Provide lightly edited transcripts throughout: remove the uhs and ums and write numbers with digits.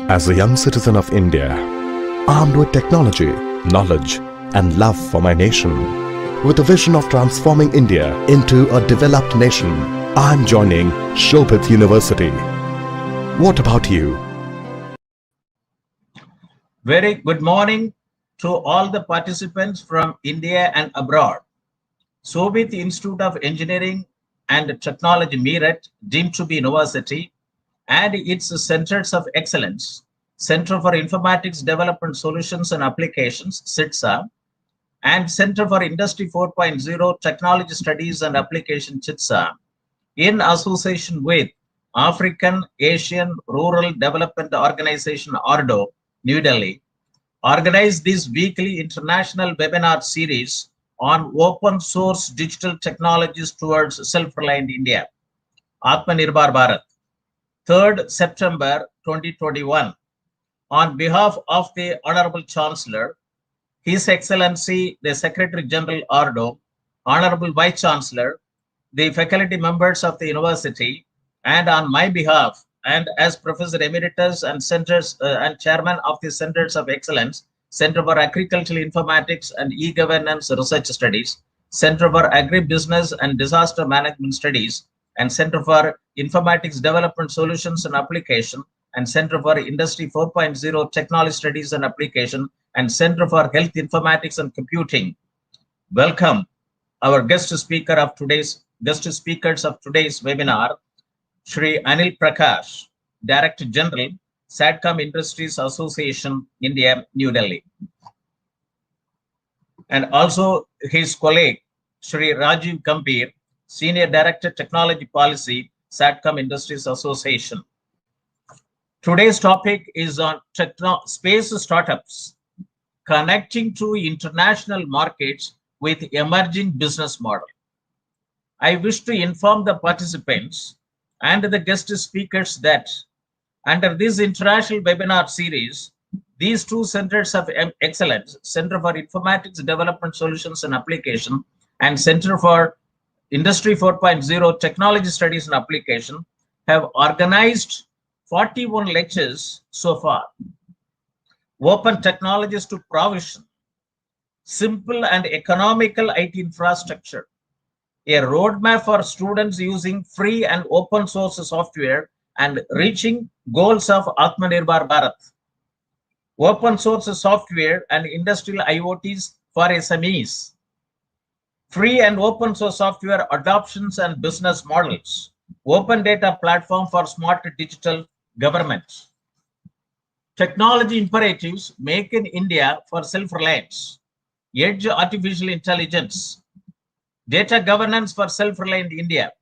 As a young citizen of India, armed with technology, knowledge, and love for my nation, with a vision of transforming India into a developed nation, I'm joining Shobhit University. What about you? Very good morning to all the participants from India and abroad. Shobhit Institute of Engineering and Technology Meerut, deemed to be university, and its centers of excellence, Center for Informatics Development Solutions and Applications, CITSA, and Center for Industry 4.0 Technology Studies and Application, CHITSA, in association with African Asian Rural Development Organization, ORDO, New Delhi, organized this weekly international webinar series on open source digital technologies towards self-reliant India, Atmanirbhar Bharat, 3rd September 2021. On behalf of the Honorable Chancellor, His Excellency the Secretary General ORDO, Honorable Vice Chancellor, the faculty members of the university, and on my behalf, and as Professor Emeritus and and Chairman of the Centers of Excellence, Center for Agricultural Informatics and E-Governance Research Studies, Center for Agribusiness and Disaster Management Studies, and Center for Informatics Development Solutions and Application, and Center for Industry 4.0 Technology Studies and Application, and Center for Health Informatics and Computing. Welcome our guest speakers of today's webinar, Shri Anil Prakash, Director General, SATCOM Industries Association, India, New Delhi. And also his colleague, Shri Rajiv Gambhir, Senior Director, Technology Policy, SATCOM Industries Association. Today's topic is on space startups, connecting to international markets with emerging business model. I wish to inform the participants and the guest speakers that under this international webinar series, these two centers of excellence, Center for Informatics Development Solutions and Application and Center for Industry 4.0 Technology Studies and Application, have organized 41 lectures so far. Open technologies to provision simple and economical IT infrastructure, a roadmap for students using free and open source software and reaching goals of Atmanirbhar Bharat. Open source software and industrial IoTs for SMEs. Free and open source software adoptions and business models. Open data platform for smart digital government. Technology imperatives make in India for self-reliance. Edge artificial intelligence. Data governance for self-reliant India.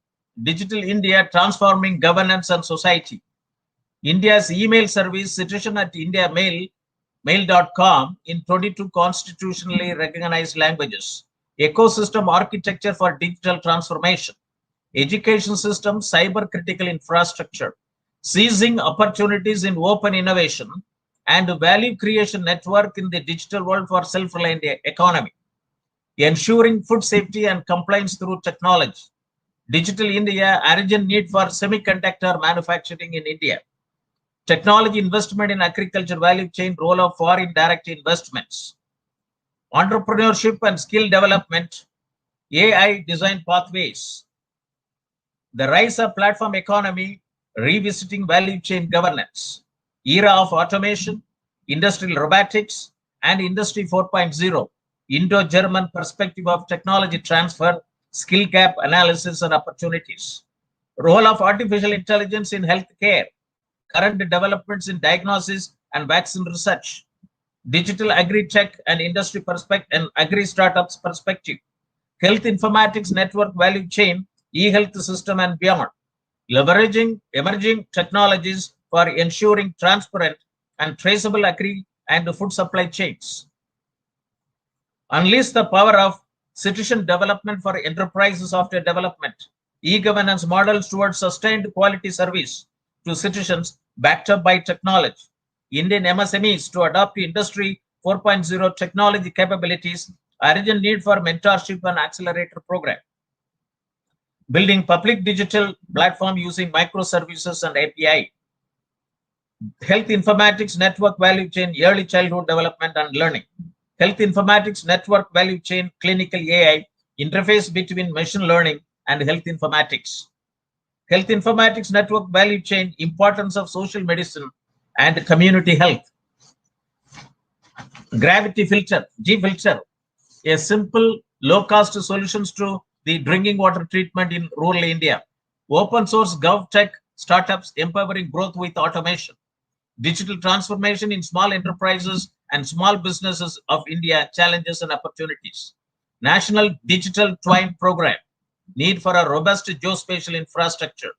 Digital India transforming governance and society. India's email service citizen at mail.com in 22 constitutionally recognized languages. Ecosystem architecture for digital transformation. Education system, cyber critical infrastructure. Seizing opportunities in open innovation and value creation network in the digital world for self-reliant economy. Ensuring food safety and compliance through technology. Digital India, urgent need for semiconductor manufacturing in India. Technology investment in agriculture value chain, role of foreign direct investments. Entrepreneurship and skill development, AI design pathways. The rise of platform economy, revisiting value chain governance. Era of automation, industrial robotics, and Industry 4.0. Indo-German perspective of technology transfer, skill gap analysis and opportunities. Role of artificial intelligence in healthcare, current developments in diagnosis and vaccine research. Digital agri-tech and industry perspective and agri-startups perspective. Health informatics network value chain, e-health system and beyond. Leveraging emerging technologies for ensuring transparent and traceable agri and food supply chains. Unleash the power of citizen development for enterprise software development. E-governance models towards sustained quality service to citizens backed up by technology. Indian MSMEs to adopt Industry 4.0 technology capabilities. Urgent need for mentorship and accelerator program. Building public digital platform using microservices and API. Health informatics network value chain, early childhood development and learning. Health informatics network value chain, clinical AI, interface between machine learning and health informatics. Health informatics network value chain, importance of social medicine and community health. Gravity filter, G filter, a simple low-cost solutions to the drinking water treatment in rural India. Open source GovTech startups empowering growth with automation. Digital transformation in small enterprises and small businesses of India, challenges and opportunities. National Digital Twine Program, need for a robust geospatial infrastructure.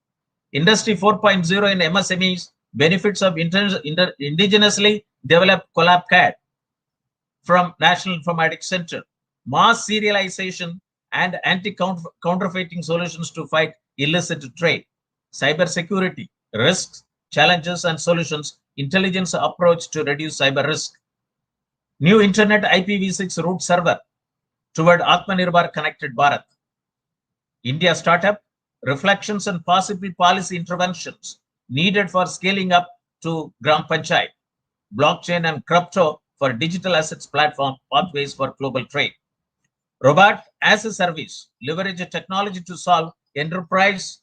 Industry 4.0 in MSMEs, benefits of indigenously developed CollabCAD from National Informatics Center. Mass serialization and anti-counterfeiting solutions to fight illicit trade. Cyber security, risks, challenges and solutions, intelligence approach to reduce cyber risk. New Internet IPv6 root server toward Atmanirbhar Connected Bharat. India startup, reflections and possible policy interventions needed for scaling up to Gram Panchayat. Blockchain and crypto for digital assets platform, pathways for global trade. Robot as a service, leverage technology to solve enterprise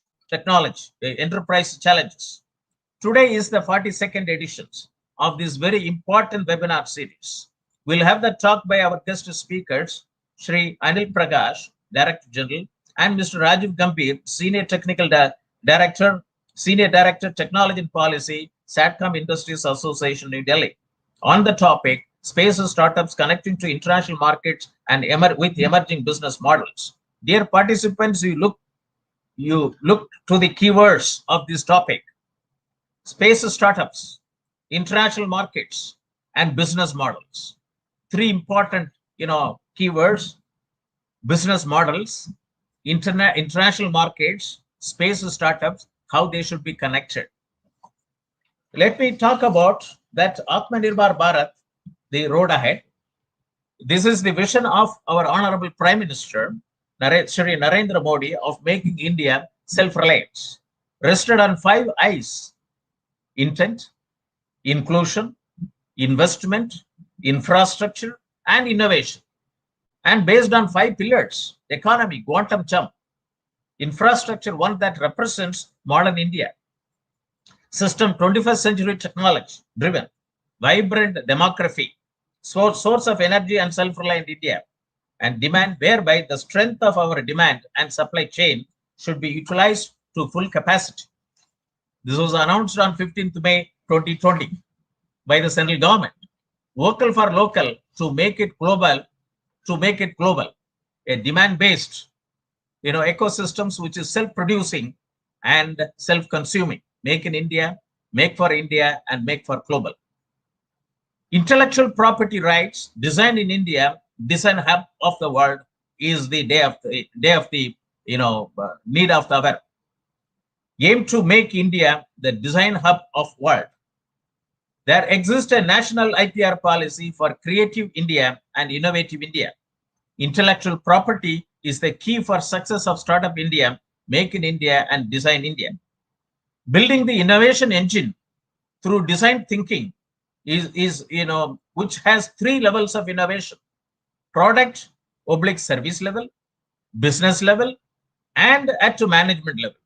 challenges. Today is the 42nd edition of this very important webinar series. We'll have the talk by our guest speakers, Shri Anil Prakash, Director General, and Mr. Rajiv Gambhir, Senior Technical Director, Senior Director, Technology and Policy, Satcom Industries Association, New Delhi, on the topic, space startups connecting to international markets and with emerging business models. Dear participants, you look to the keywords of this topic: space startups, international markets, and business models. Three important, keywords: business models, international markets, space startups, how they should be connected. Let me talk about that Atmanirbhar Bharat, the road ahead. This is the vision of our Honorable Prime Minister, Shri Narendra Modi, of making India self-reliant, rested on 5 I's: intent, inclusion, investment, infrastructure, and innovation. And based on 5 pillars: economy, quantum jump; infrastructure, one that represents modern India; system, 21st century technology driven; vibrant demography, source of energy and self-reliant India; and demand, whereby the strength of our demand and supply chain should be utilized to full capacity. This was announced on 15th May 2020 by the central government. Vocal for local to make it global, a demand-based, ecosystems which is self-producing and self-consuming. Make in India, make for India, and make for global. Intellectual property rights, design in India, design hub of the world, is the need of the hour. Aim to make India the design hub of world. There exists a national IPR policy for creative India and innovative India. Intellectual property is the key for success of Startup India, Make in India, and Design India. Building the innovation engine through design thinking is which has 3 levels of innovation: product / service level, business level, and at to management level.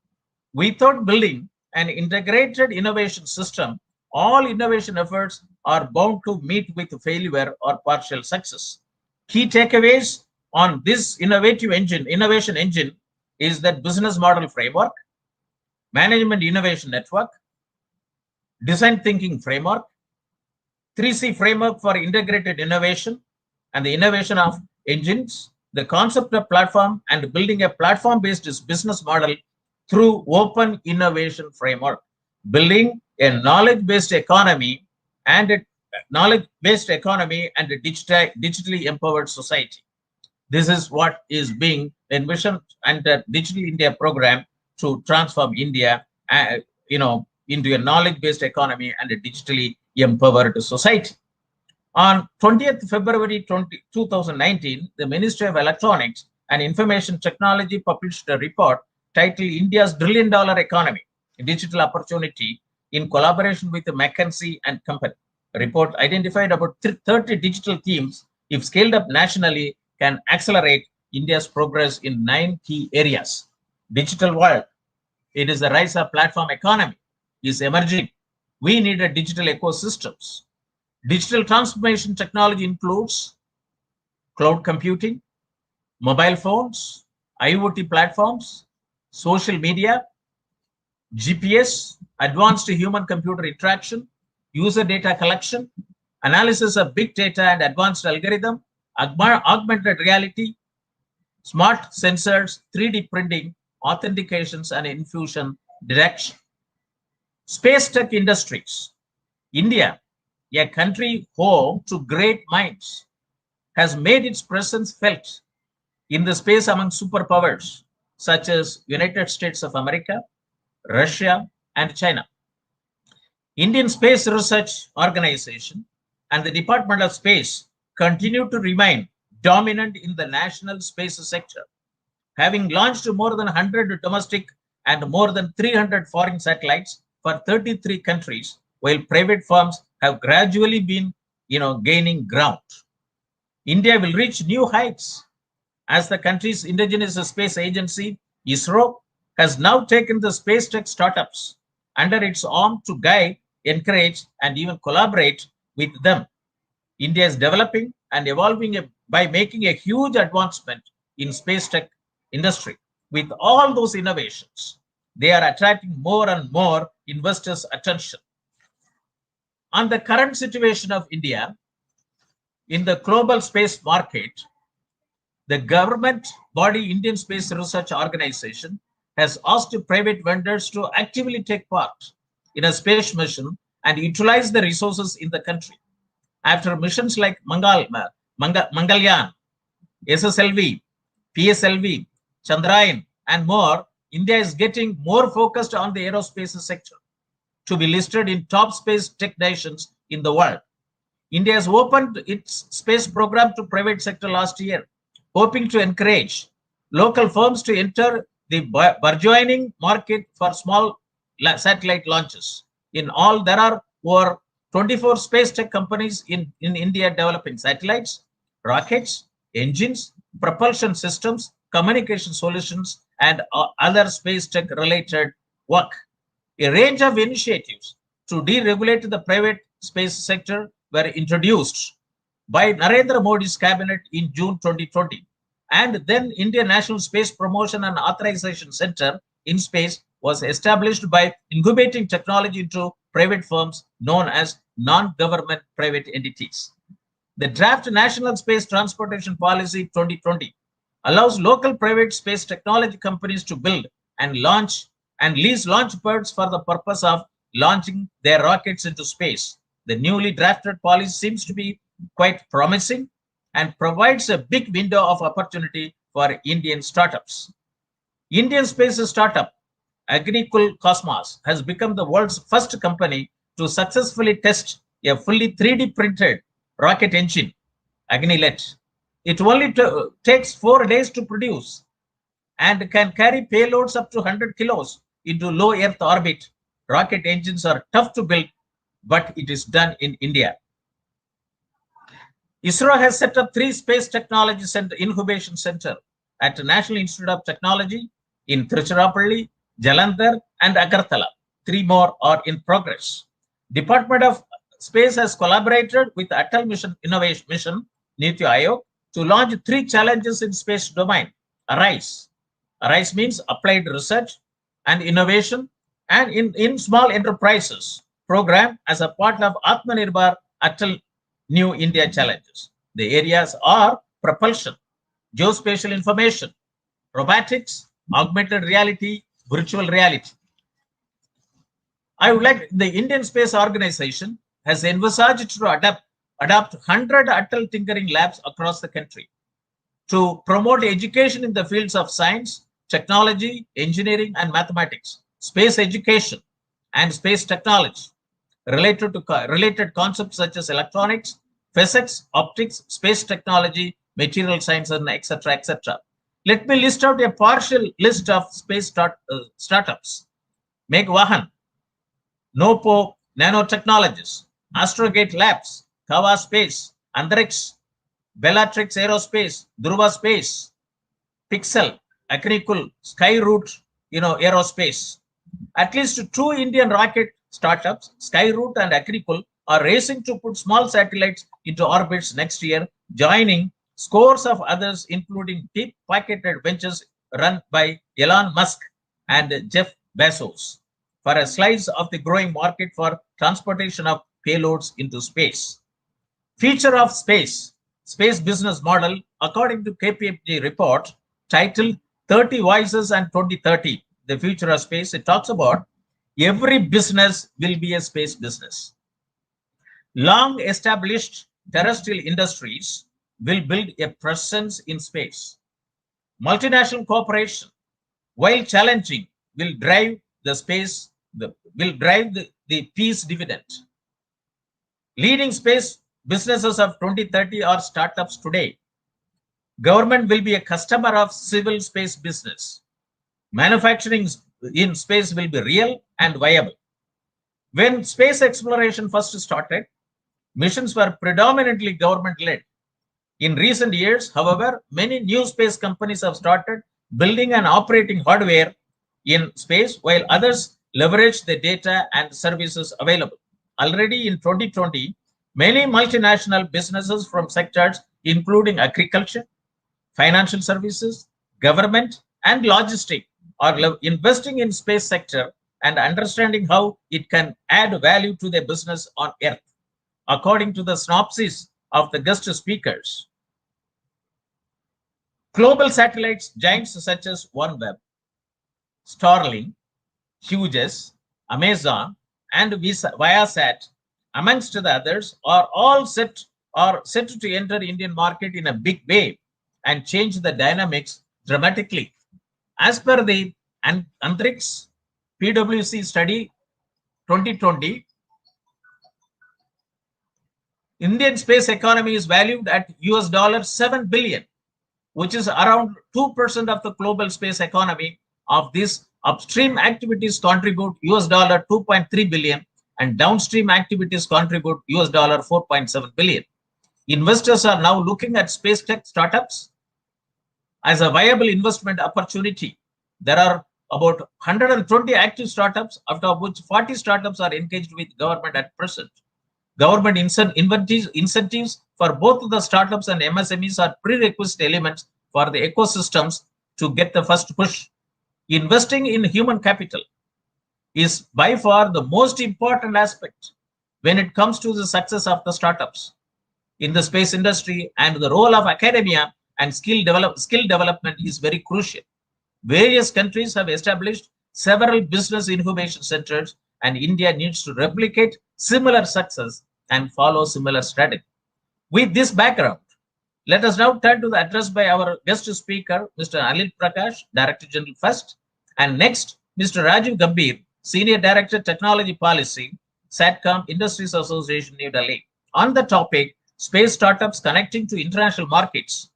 Without building an integrated innovation system, all innovation efforts are bound to meet with failure or partial success. Key takeaways on this innovation engine is that business model framework, management innovation network, design thinking framework, 3C framework for integrated innovation, and the innovation of engines, the concept of platform, and building a platform-based business model through open innovation framework, building a knowledge-based economy and a digitally empowered society. This is what is being envisioned under Digital India program to transform India, into a knowledge-based economy and a digitally empowered society. On 20th February 2019, the Ministry of Electronics and Information Technology published a report titled India's $1 trillion Economy, Digital Opportunity in collaboration with McKinsey and Company. The report identified about 30 digital themes, if scaled up nationally, can accelerate India's progress in 9 key areas. Digital world, it is the rise of platform economy is emerging. We need a digital ecosystems. Digital transformation technology includes cloud computing, mobile phones, IoT platforms, social media, GPS, advanced human computer interaction, user data collection, analysis of big data and advanced algorithm, augmented reality, smart sensors, 3D printing, authentications, and infusion direction. Space tech industries. India, a country home to great minds, has made its presence felt in the space among superpowers such as United States of America, Russia, and China. Indian Space Research Organization and the Department of Space continue to remain dominant in the national space sector, having launched more than 100 domestic and more than 300 foreign satellites for 33 countries, while private firms have gradually been, gaining ground. India will reach new heights as the country's indigenous space agency, ISRO, has now taken the space tech startups under its arm to guide, encourage, and even collaborate with them. India is developing and evolving by making a huge advancement in space tech industry. With all those innovations, they are attracting more and more investors' attention. On the current situation of India in the global space market, the government body Indian Space Research Organization has asked private vendors to actively take part in a space mission and utilize the resources in the country. After missions like Mangalyaan, SSLV, PSLV, Chandrayaan, and more, India is getting more focused on the aerospace sector to be listed in top space tech nations in the world. India has opened its space program to private sector last year, hoping to encourage local firms to enter the burgeoning market for small satellite launches. In all, there are over 24 space tech companies in India developing satellites, rockets, engines, propulsion systems, communication solutions, and other space tech related work. A range of initiatives to deregulate the private space sector were introduced by Narendra Modi's cabinet in June 2020. And then Indian National Space Promotion and Authorization Center in Space was established by incubating technology into private firms known as non-government private entities. The draft National Space Transportation Policy 2020 allows local private space technology companies to build and launch and lease launch pads for the purpose of launching their rockets into space. The newly drafted policy seems to be quite promising and provides a big window of opportunity for Indian startups. Indian space startup Agnikul Cosmos has become the world's first company to successfully test a fully 3D printed rocket engine, Agnilet. It only takes 4 days to produce and can carry payloads up to 100 kilos into low Earth orbit. Rocket engines are tough to build, but it is done in India. ISRO has set up 3 space technology incubation center at the National Institute of Technology in Tiruchirappalli, Jalandhar, and Agartala. 3 more are in progress. Department of Space has collaborated with Atal Mission Innovation Mission, Niti Aayog, to launch 3 challenges in space domain. ARISE. ARISE means applied research and innovation and in small enterprises program as a part of Atmanirbhar Atal New India challenges. The areas are propulsion, geospatial information, robotics, augmented reality, virtual reality. I would like the Indian Space Organization has envisaged to adopt 100 Atal Tinkering Labs across the country to promote education in the fields of science, technology, engineering, and mathematics, space education, and space technology related concepts such as electronics, physics, optics, space technology, material science, and etc. etc. Let me list out a partial list of space startups. Megvahan, Nopo Nanotechnologies, Astrogate Labs, Kava Space, Antrix, Bellatrix Aerospace, Dhruva Space, Pixel, Agricool, Skyroot, aerospace. At least two Indian rocket startups, Skyroot and Agricool, are racing to put small satellites into orbits next year, joining scores of others, including deep-pocketed ventures run by Elon Musk and Jeff Bezos, for a slice of the growing market for transportation of payloads into space. Future of space business model, according to KPMG report titled 30 Voices and 2030, the future of space. It talks about every business will be a space business. Long established terrestrial industries will build a presence in space. Multinational cooperation, while challenging, will drive the peace dividend. Leading space businesses of 2030 are startups today. Government will be a customer of civil space business. Manufacturing in space will be real and viable. When space exploration first started, missions were predominantly government-led. In recent years, however, many new space companies have started building and operating hardware in space, while others leverage the data and services available. Already in 2020, many multinational businesses from sectors including agriculture, financial services, government, and logistics are investing in space sector and understanding how it can add value to their business on Earth. According to the synopsis of the guest speakers, global satellites giants such as OneWeb, Starlink, Hughes, Amazon, and Viasat, amongst the others, are all set to enter Indian market in a big way and change the dynamics dramatically. As per the Antrix PwC study 2020, Indian space economy is valued at $7 billion, which is around 2% of the global space economy. Of this, upstream activities contribute $2.3 billion and downstream activities contribute $4.7 billion. Investors are now looking at space tech startups as a viable investment opportunity. There are about 120 active startups, out of which 40 startups are engaged with government at present. Government incentives for both the startups and MSMEs are prerequisite elements for the ecosystems to get the first push. Investing in human capital is by far the most important aspect when it comes to the success of the startups in the space industry, and the role of academia and skill development is very crucial. Various countries have established several business incubation centers, and India needs to replicate similar success and follow similar strategy. With this background, let us now turn to the address by our guest speaker, Mr. Anil Prakash, Director General first, and next, Mr. Rajiv Gambhir, Senior Director, Technology Policy, SATCOM Industries Association, New Delhi, on the topic, space startups connecting to international markets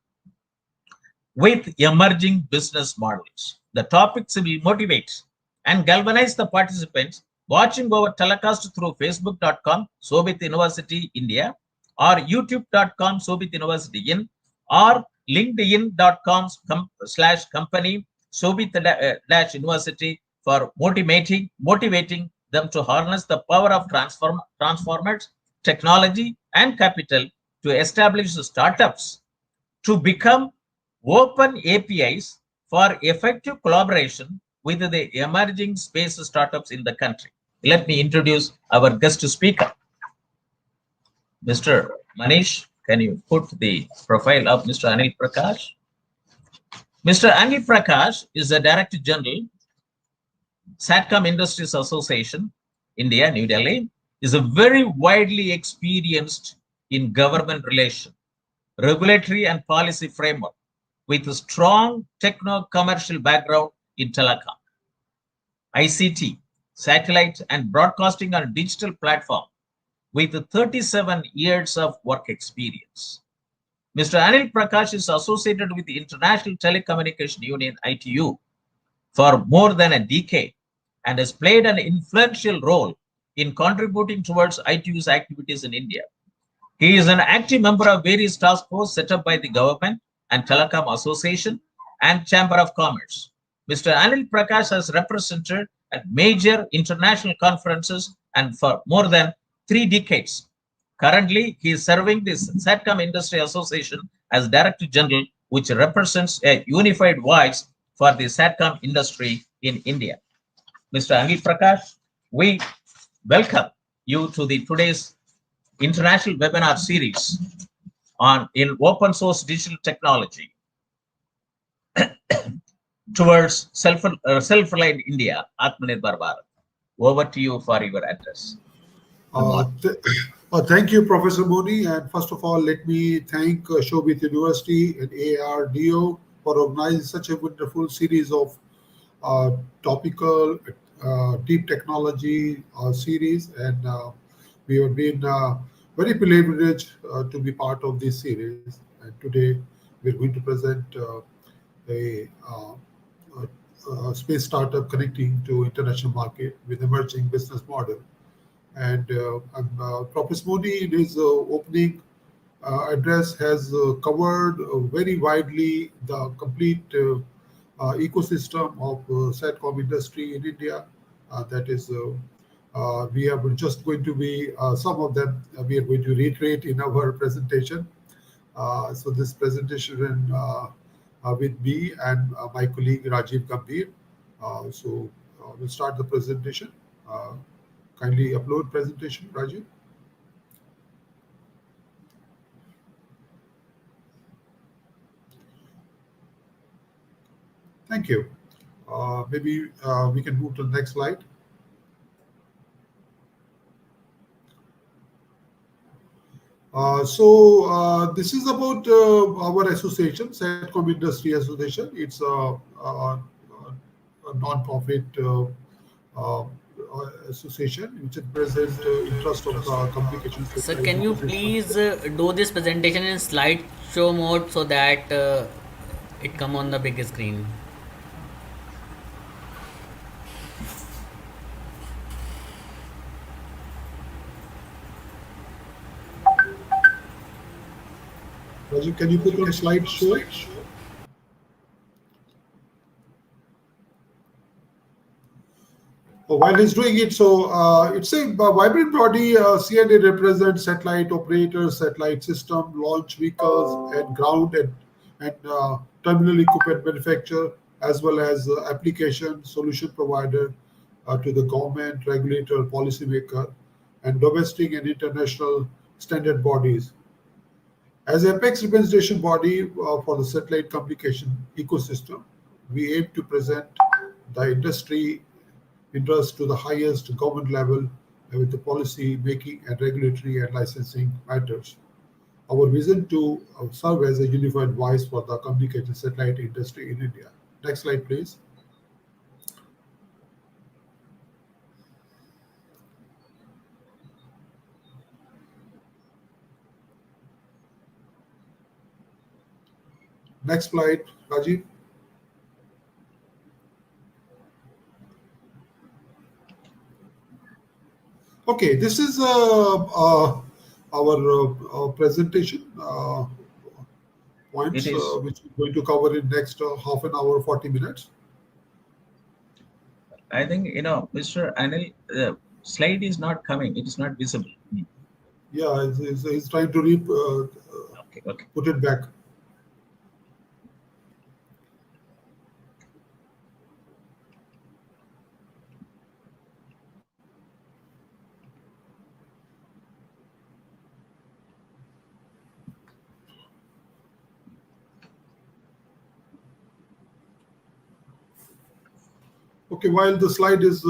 with emerging business models. The topics will motivate and galvanize the participants watching our telecast through facebook.com Sobhit University India or youtube.com Sobhit University in or linkedin.com/company Sobhit-University for motivating them to harness the power of transformers, technology, and capital to establish the startups to become open APIs for effective collaboration with the emerging space startups in the country. Let me introduce our guest speaker. Mr. Manish, can you put the profile of Mr. Anil Prakash? Mr. Anil Prakash is the Director General, SATCOM Industries Association, India, New Delhi, is a very widely experienced in government relation, regulatory and policy framework with a strong techno-commercial background in telecom, ICT, satellite and broadcasting on digital platform with 37 years of work experience. Mr. Anil Prakash is associated with the International Telecommunication Union, ITU, for more than a decade and has played an influential role in contributing towards ITU's activities in India. He is an active member of various task forces set up by the government and Telecom Association and Chamber of Commerce. Mr. Anil Prakash has represented at major international conferences and for more than 3 decades. Currently, he is serving the SATCOM Industry Association as Director General, which represents a unified voice for the SATCOM industry in India. Mr. Anil Prakash, we welcome you to the today's international webinar series on in open source digital technology towards self-reliant India, Atmanirbhar Bharat. Over to you for your address. Thank you, Professor Moni. And first of all, let me thank Shobit University and ARDO for organizing such a wonderful series of topical deep technology series. And we have been very privileged to be part of this series. And today we're going to present a space startup connecting to international market with emerging business model. And Professor Modi in his opening address has covered very widely the complete ecosystem of SATCOM industry in India. That is, we are just going to be some of them we are going to reiterate in our presentation. So this presentation with me and my colleague Rajiv Gambhir. So we'll start the presentation. Kindly upload presentation, Rajiv. Thank you. Maybe we can move to the next slide. This is about our association, SATCOM Industry Association. It's a non-profit association which represents interest of the communication sector. Sir, can you please do this presentation in slideshow mode so that it come on the big screen? Rajiv, can you put on slideshow? While he's doing it, so it's a vibrant body. CNA represents satellite operators, satellite system, launch vehicles, and ground and terminal equipment manufacturer, as well as application solution provider to the government, regulator, policymaker, and domestic and international standard bodies. As Apex representation body for the satellite communication ecosystem, we aim to present the industry interest to the highest government level with the policy making and regulatory and licensing matters. Our vision to serve as a unified voice for the communication satellite industry in India. Next slide, please. Next slide, Rajiv. Okay, this is our presentation points, which we're going to cover in next half an hour, 40 minutes. I think, Mr. Anil, the slide is not coming. It is not visible. Yeah, he's trying to put it back. Okay, while the slide is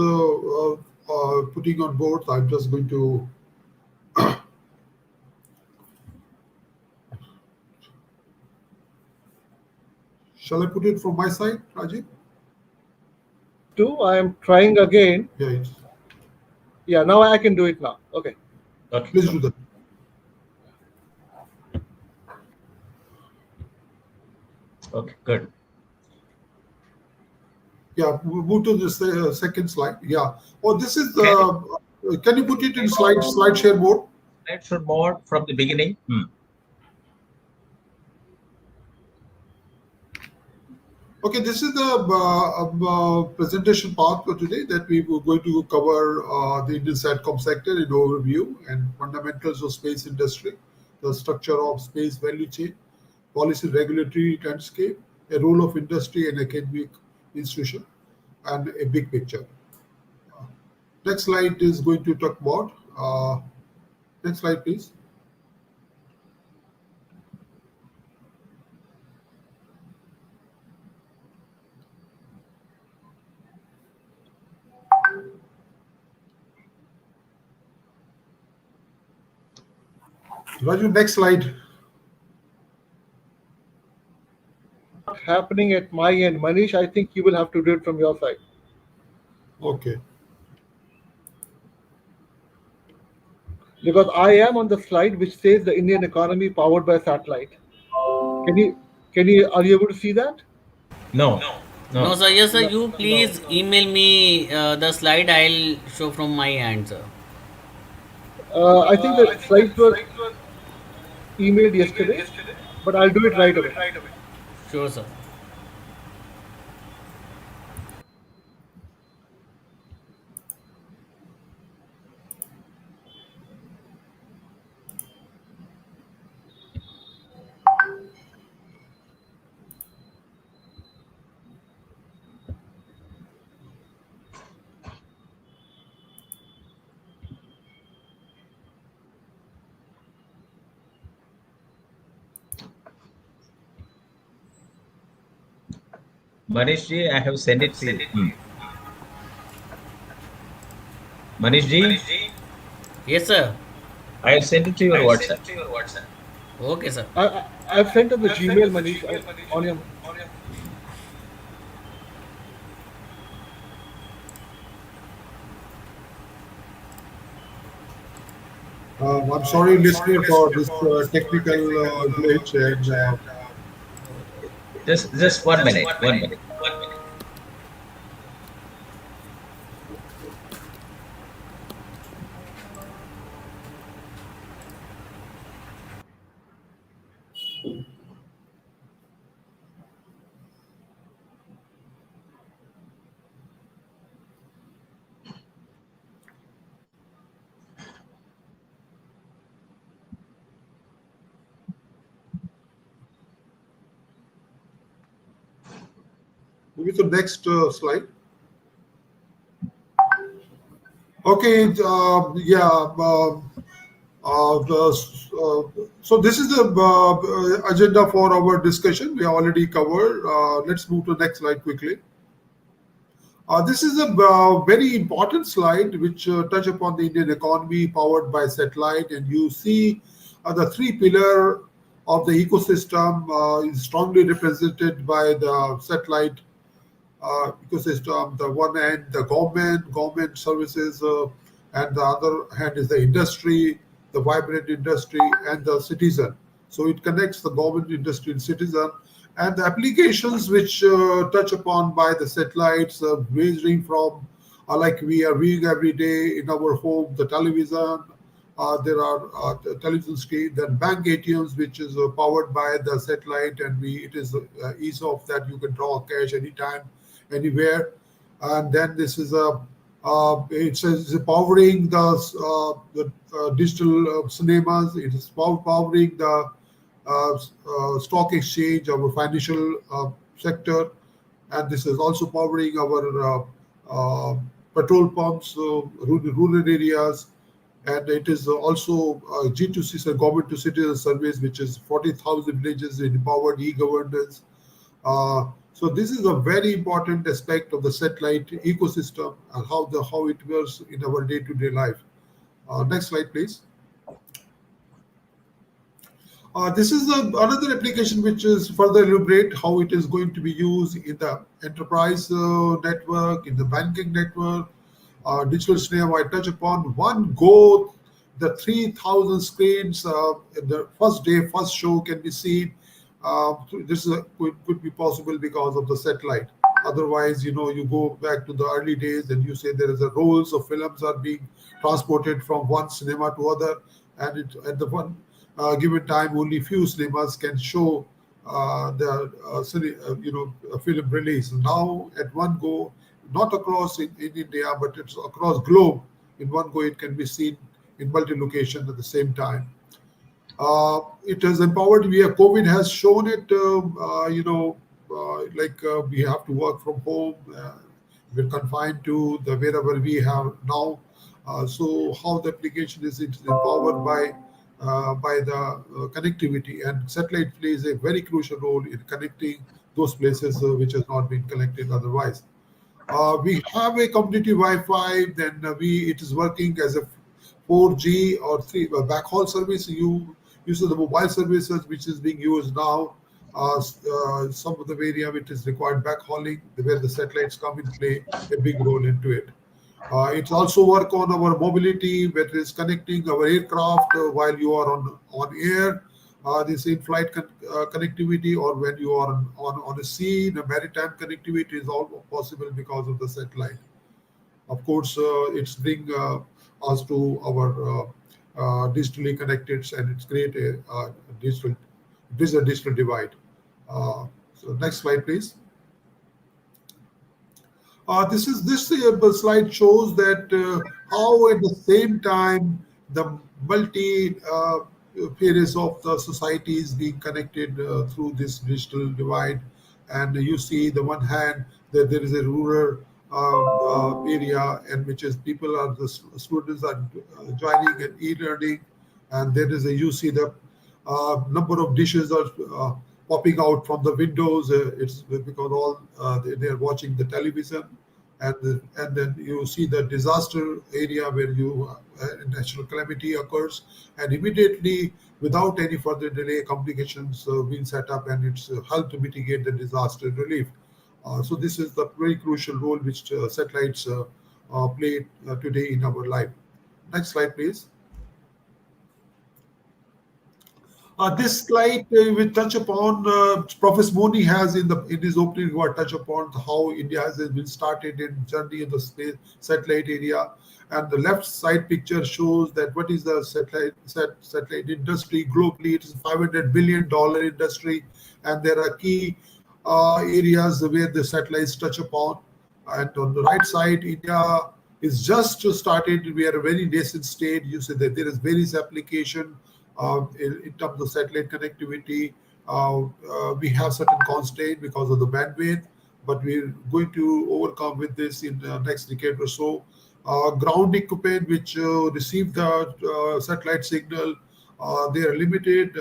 putting on board, I'm just going to shall I put it from my side, Rajiv? I am trying again. Yeah. Yeah, now I can do it now. Okay. Please do that. Okay, good. Yeah, move to the second slide. Yeah. Oh, this is the Can you put it in slide share mode? Slideshow mode from the beginning. Okay, this is the presentation part for today that we were going to cover the Indian Satcom sector in overview and fundamentals of space industry, the structure of space value chain, policy regulatory landscape, a role of industry and academic institution, and a big picture. Next slide is going to talk about. Next slide, please. Raju, next slide. Happening at my end, Manish. I think you will have to do it from your side. Okay. Because I am on the slide which says the Indian economy powered by satellite. Are you able to see that? No. No, sir. Yes, sir. You please email me the slide. I'll show from my end, sir. I think the slides were emailed yesterday, but I'll do it right away. Sure, sir. Manish ji, I have sent it to you. Manish ji, Yes, sir. I have sent it to your WhatsApp. Okay, sir. I've sent on the Gmail, Manish, on your. I'm sorry, listener, for this technical glitch. And Just 1 minute. 1 minute. moving to the next slide. Okay, so this is the agenda for our discussion. We already covered. Let's move to the next slide quickly. This is a very important slide which touch upon the Indian economy powered by satellite, and you see the three pillar of the ecosystem is strongly represented by the satellite ecosystem. The one hand, the government services, and the other hand is the industry, the vibrant industry, and the citizen. So it connects the government, industry, and citizen. And the applications which touch upon by the satellites, ranging from like we are viewing every day in our home, the television. There are the television screen, then bank ATMs, which is powered by the satellite, and it is ease of that you can draw cash anytime, anywhere. And then this is it's powering the digital cinemas. It is powering the stock exchange, our financial sector, and this is also powering our petrol pumps, rural areas, and it is also G2C, so government to citizen service, which is 40,000 villages in empowered e-governance. So this is a very important aspect of the satellite ecosystem and how it works in our day-to-day life. Next slide, please. This is another application which is further elaborate how it is going to be used in the enterprise network, in the banking network, digital cinema. I touch upon one go, the 3,000 screens in the first day, first show can be seen. This could be possible because of the satellite. Otherwise, you go back to the early days and you say there is a rolls of films are being transported from one cinema to other, and at the one given time, only few cinemas can show a film release. Now, at one go, not across in India, but it's across globe. In one go, it can be seen in multi locations at the same time. It has empowered. COVID has shown it. We have to work from home. We're confined to the wherever we have now. So how the application is it's empowered by the connectivity, and satellite plays a very crucial role in connecting those places which has not been connected otherwise. We have a community Wi-Fi. Then it is working as a 4G or 3 backhaul service. You use the mobile services which is being used now. Some of the area which is required backhauling, where the satellites come in play a big role into it. It's also work on our mobility, where it is connecting our aircraft while you are on air. This in-flight connectivity, or when you are on a sea, the maritime connectivity is all possible because of the satellite. Of course, it's bring us to our digitally connected, and it's create a digital, this is a digital divide. So next slide, please. This slide shows that how at the same time the multi areas of the society is being connected through this digital divide, and you see the one hand that there is a rural area, and which is people are the students are joining and e-learning, and there is a you see the number of dishes are popping out from the windows. It's because all they are watching the television, and then you see the disaster area where natural calamity occurs, and immediately without any further delay, complications being set up, and it's helped to mitigate the disaster relief. So this is the very crucial role which satellites play today in our life. Next slide, please. This slide will touch upon Professor Moni has in his opening word touch upon how India has been started in journey in the space satellite area, and the left side picture shows that what is the satellite industry globally. It is $500 billion industry, and there are key areas where the satellites touch upon. And on the right side, India is just started. We are a very nascent state. You see that there is various application in terms of satellite connectivity. We have certain constraint because of the bandwidth, but we're going to overcome with this in the next decade or so. Ground equipment which receive the satellite signal, they are limited.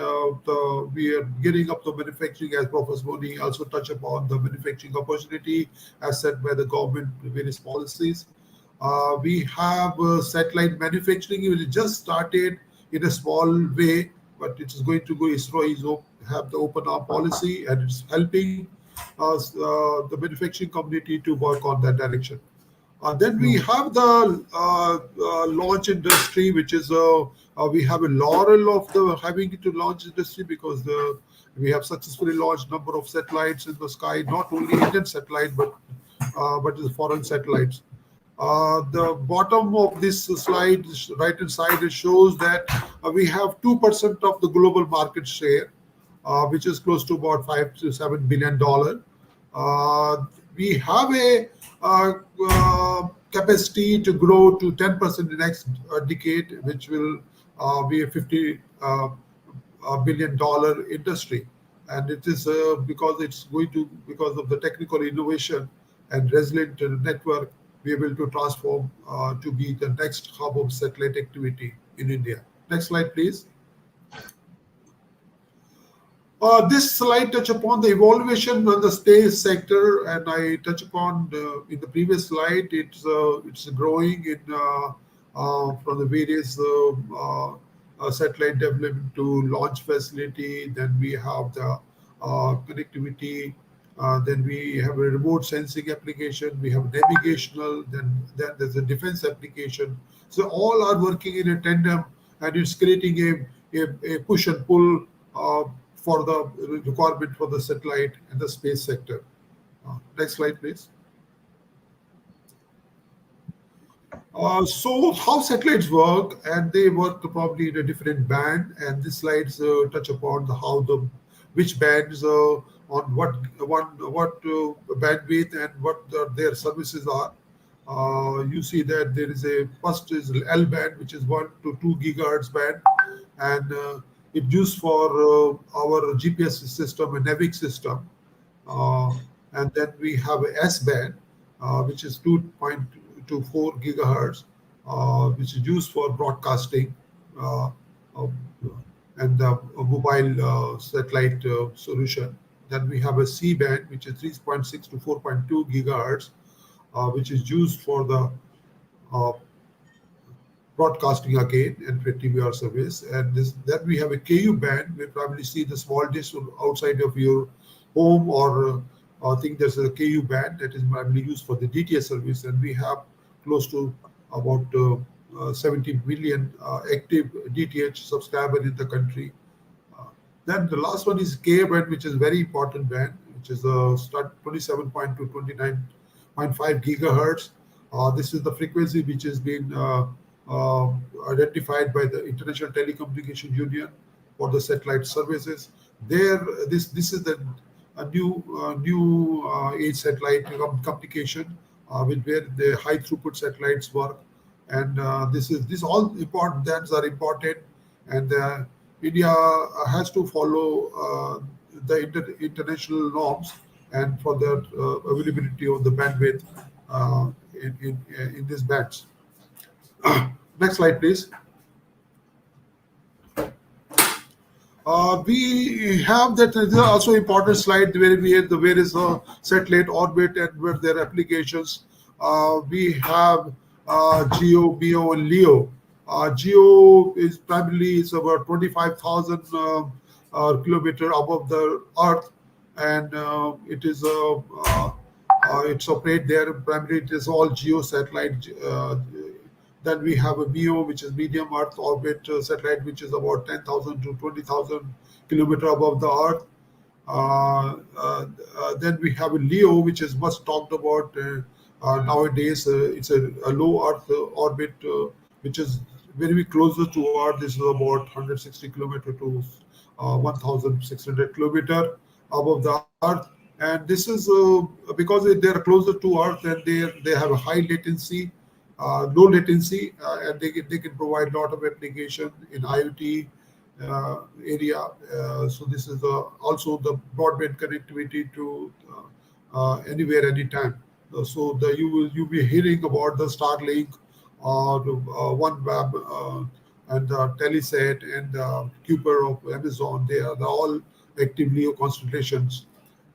We are getting up to manufacturing, as Professor Moni also touched upon the manufacturing opportunity as set by the government various policies. We have satellite manufacturing. It just started in a small way, but it is going to go. ISRO is have the open arm policy, and it's helping us, the manufacturing community to work on that direction. Then we have the launch industry, which is we have a laurel of the having to launch industry, because we have successfully launched number of satellites in the sky, not only Indian satellite but the foreign satellites. The bottom of this slide, right hand side, it shows that we have 2% of the global market share, which is close to about $5 to $7 billion. We have a capacity to grow to 10% in the next decade, which will be a $50 billion industry, and it is because of the technical innovation and resilient network, be able to transform to be the next hub of satellite activity in India. Next slide, please. This slide touch upon the evaluation of the space sector, and I touch upon in the previous slide. It's growing in from the various satellite development to launch facility. Then we have the connectivity. Then we have a remote sensing application. We have navigational. Then there's a defense application. So all are working in a tandem, and it's creating a push and pull for the requirement for the satellite and the space sector. Next slide, please. So how satellites work, and they work probably in a different band, and these slides touch upon which bands on what bandwidth and what their services are. You see that there is first is L band, which is 1 to 2 gigahertz band, and it's used for our GPS system and NAVIC system. And then we have a S band, which is 2.24 gigahertz, which is used for broadcasting and the mobile satellite solution. Then we have a C band, which is 3.6 to 4.2 gigahertz, which is used for the broadcasting again and for TVR service. And then we have a KU band. We probably see the small dish outside of your home, or I think there's a KU band that is primarily used for the DTS service. And we have close to about 70 million active DTH subscribers in the country. Then the last one is K band, which is very important band, which is start 27.2 to 29.5 gigahertz. This is the frequency which has been identified by the International Telecommunication Union for the satellite services. This is the new age satellite communication with where the high throughput satellites work, and this all important bands are important, and India has to follow the international norms and for the availability of the bandwidth in these bands. Next slide, please. We have that. This is also important slide where we have the various satellite orbit and where their applications. We have GEO, MEO, and LEO. GEO is primarily about 25,000 kilometer above the Earth, and it is it's operate there. Primarily, it is all GEO satellite. Then we have a MEO, which is medium Earth orbit satellite, which is about 10,000 to 20,000 kilometer above the Earth. Then we have a LEO, which is much talked about nowadays. It's a low Earth orbit, which is very closer to Earth. This is about 160 kilometer to 1,600 kilometer above the Earth. And this is because they are closer to Earth, and they have a high latency. Low latency, and they can provide a lot of application in IoT area. So this is also the broadband connectivity to anywhere, anytime. So you'll be hearing about the Starlink or OneWeb and Telesat and Kuiper of Amazon. They are all active LEO constellations,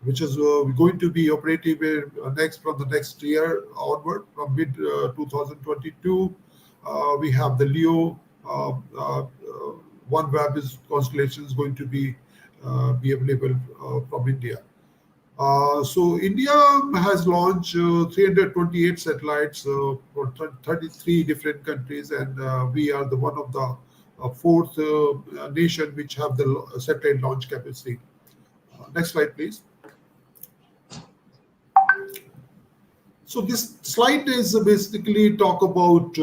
which is going to be operative from the next year onward, from mid 2022. We have the LEO OneWeb constellation is going to be available from India. So India has launched 328 satellites for 33 different countries, and we are the one of the fourth nation which have the satellite launch capacity. Next slide, please. So this slide is basically talk about.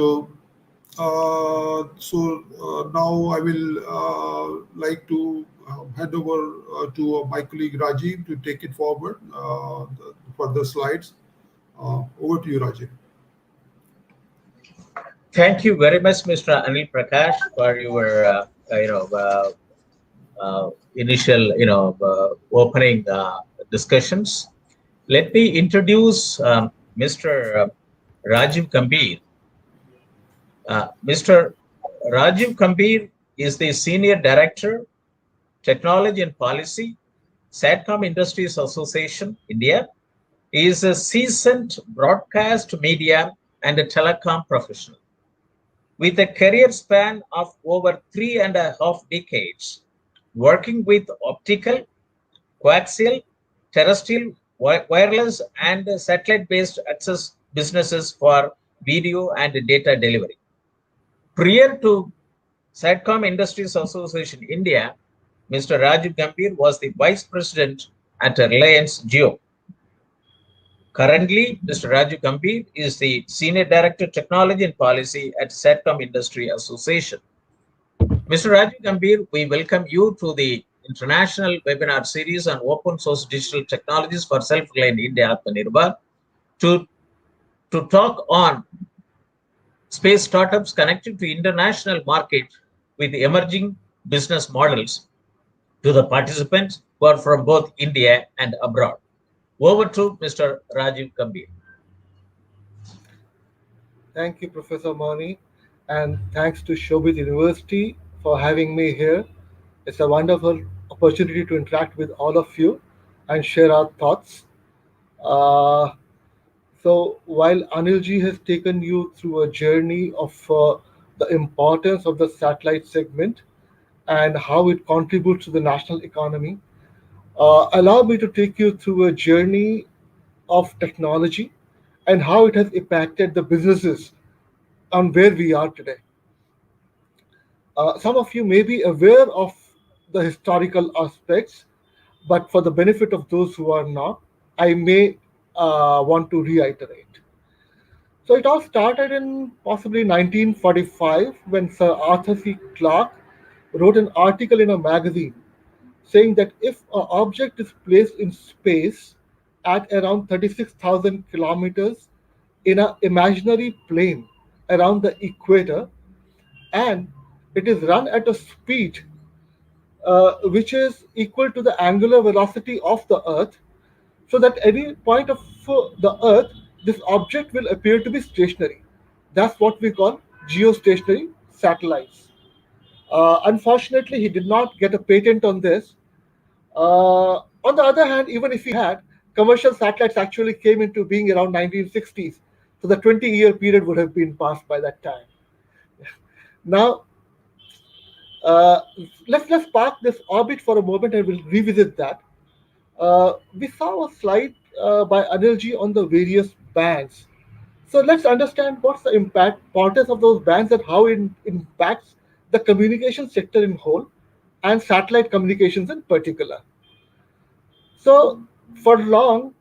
Now I will like to hand over to my colleague Rajiv to take it forward for the slides. Over to you, Rajiv. Thank you very much, Mr. Anil Prakash, for your initial opening discussions. Let me introduce Mr. Rajiv Gambhir. Mr. Rajiv Gambhir is the Senior Director, Technology and Policy, Satcom Industries Association, India. He is a seasoned broadcast media and a telecom professional. With a career span of over 3.5 decades, working with optical, coaxial, terrestrial, wireless, and satellite-based access businesses for video and data delivery. Prior to Satcom Industries Association India, Mr. Rajiv Gambhir was the Vice President at Reliance Jio. Currently, Mr. Raju Gambhir is the Senior Director Technology and Policy at Satcom Industry Association. Mr. Raju Gambhir, we welcome you to the international webinar series on open source digital technologies for self-reliant India Atmanirbhar to, to talk on space startups connected to international market with emerging business models to the participants who are from both India and abroad. Over to Mr. Rajiv Gambhir. Thank you, Professor Mani, and thanks to Shobit University for having me here. It's a wonderful opportunity to interact with all of you and share our thoughts. Uh, so, while Anilji has taken you through a journey of the importance of the satellite segment and how it contributes to the national economy, allow me to take you through a journey of technology and how it has impacted the businesses on where we are today. Some of you may be aware of the historical aspects, but for the benefit of those who are not, I may want to reiterate. So it all started in possibly 1945 when Sir Arthur C. Clarke wrote an article in a magazine saying that if an object is placed in space at around 36,000 kilometers in an imaginary plane around the equator, and it is run at a speed which is equal to the angular velocity of the Earth, so that any point of the Earth, this object will appear to be stationary. That's what we call geostationary satellites. Unfortunately, he did not get a patent on this. On the other hand, even if he had, commercial satellites actually came into being around 1960s. So the 20-year period would have been passed by that time. Now, uh, let's park this orbit for a moment and we'll revisit that. We saw a slide by Anilji on the various bands. So let's understand what's the importance of those bands and how it impacts the communication sector in whole and satellite communications in particular. So for long,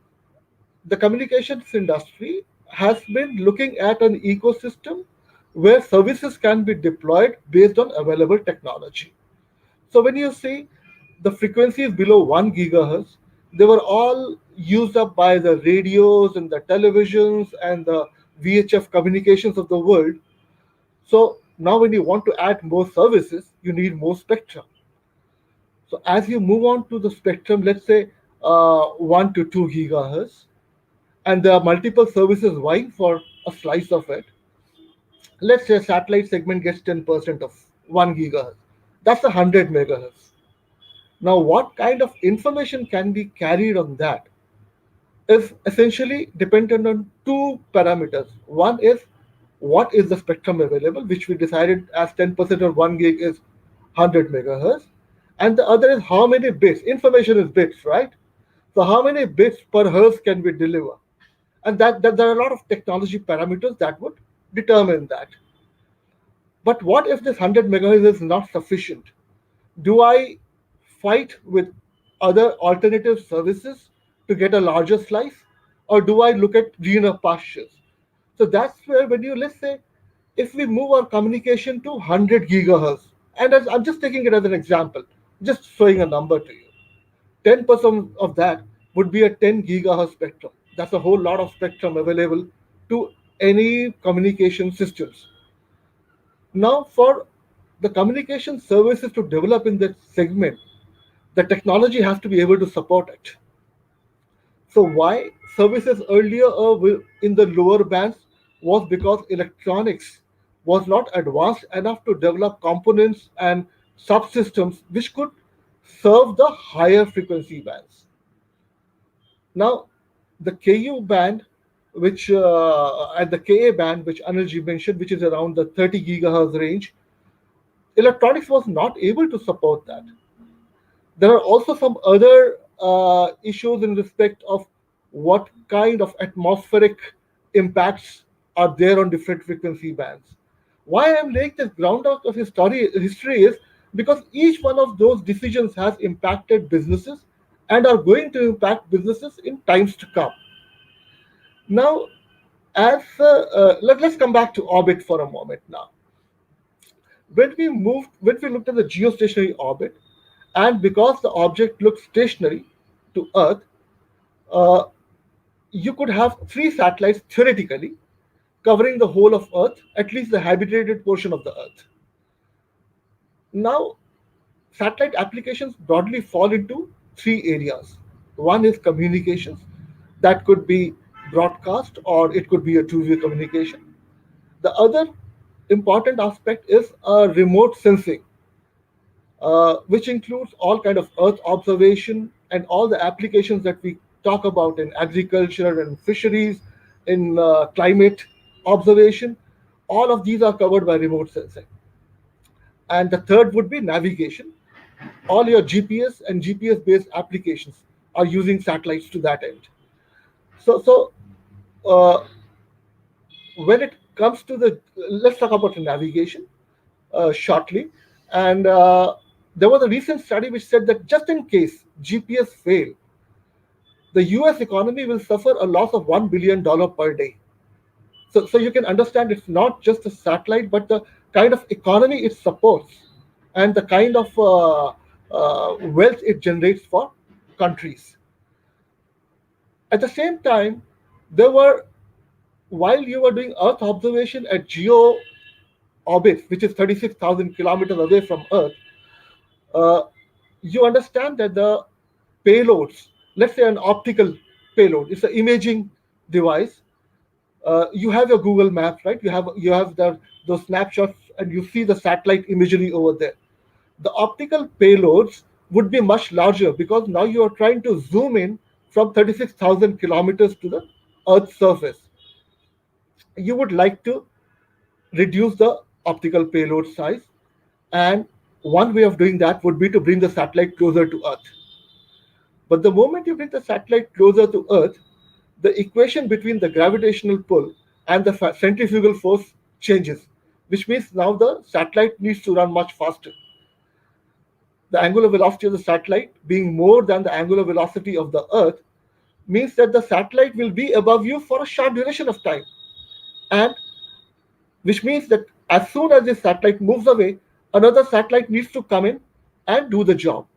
the communications industry has been looking at an ecosystem where services can be deployed based on available technology. So when you see the frequencies below 1 gigahertz, they were all used up by the radios and the televisions and the VHF communications of the world. So now when you want to add more services, you need more spectrum. So as you move on to the spectrum, let's say 1 to 2 gigahertz, and there are multiple services vying for a slice of it. Let's say a satellite segment gets 10% of 1 gigahertz. That's 100 megahertz. Now, what kind of information can be carried on that is essentially dependent on two parameters. One is what is the spectrum available, which we decided as 10% of 1 gig is 100 megahertz. And the other is how many bits. Information is bits, right? So, how many bits per hertz can we deliver? And that there are a lot of technology parameters that would determine that. But what if this 100 megahertz is not sufficient? Do I fight with other alternative services to get a larger slice, or do I look at greener pastures? So that's where, when you, let's say, if we move our communication to 100 gigahertz, and I'm just taking it as an example, just showing a number to you, 10% of that would be a 10 gigahertz spectrum. That's a whole lot of spectrum available to any communication systems. Now, for the communication services to develop in that segment, the technology has to be able to support it. So why services earlier in the lower bands was because electronics was not advanced enough to develop components and subsystems which could serve the higher frequency bands. Now, the Ku band, which and the Ka band, which Anilji mentioned, which is around the 30 gigahertz range, electronics was not able to support that. There are also some other issues in respect of what kind of atmospheric impacts are there on different frequency bands. Why I'm laying this groundwork of history is because each one of those decisions has impacted businesses and are going to impact businesses in times to come. Now, let's come back to orbit for a moment now. When we looked at the geostationary orbit, and because the object looks stationary to Earth, uh, you could have three satellites theoretically covering the whole of Earth, at least the habitated portion of the Earth. Now, satellite applications broadly fall into three areas. One is communications, that could be broadcast or it could be a two-way communication. The other important aspect is remote sensing, which includes all kind of Earth observation and all the applications that we talk about in agriculture and fisheries, in climate observation. All of these are covered by remote sensing. And the third would be navigation. All your GPS and GPS based applications are using satellites to that end. So uh, when it comes to the, let's talk about the navigation shortly. And there was a recent study which said that just in case GPS fail, the US economy will suffer a loss of $1 billion per day. So you can understand it's not just a satellite, but the kind of economy it supports and the kind of wealth it generates for countries. At the same time, there were, while you were doing Earth observation at geo orbit, which is 36,000 kilometers away from Earth, uh, you understand that the payloads, let's say an optical payload, it's an imaging device. You have your Google Maps, right? You have those snapshots, and you see the satellite imagery over there. The optical payloads would be much larger because now you are trying to zoom in from 36,000 kilometers to the Earth's surface. You would like to reduce the optical payload size, and one way of doing that would be to bring the satellite closer to Earth. But the moment you bring the satellite closer to Earth, the equation between the gravitational pull and the centrifugal force changes, which means now the satellite needs to run much faster. The angular velocity of the satellite being more than the angular velocity of the Earth means that the satellite will be above you for a short duration of time. And which means that as soon as this satellite moves away, another satellite needs to come in and do the job.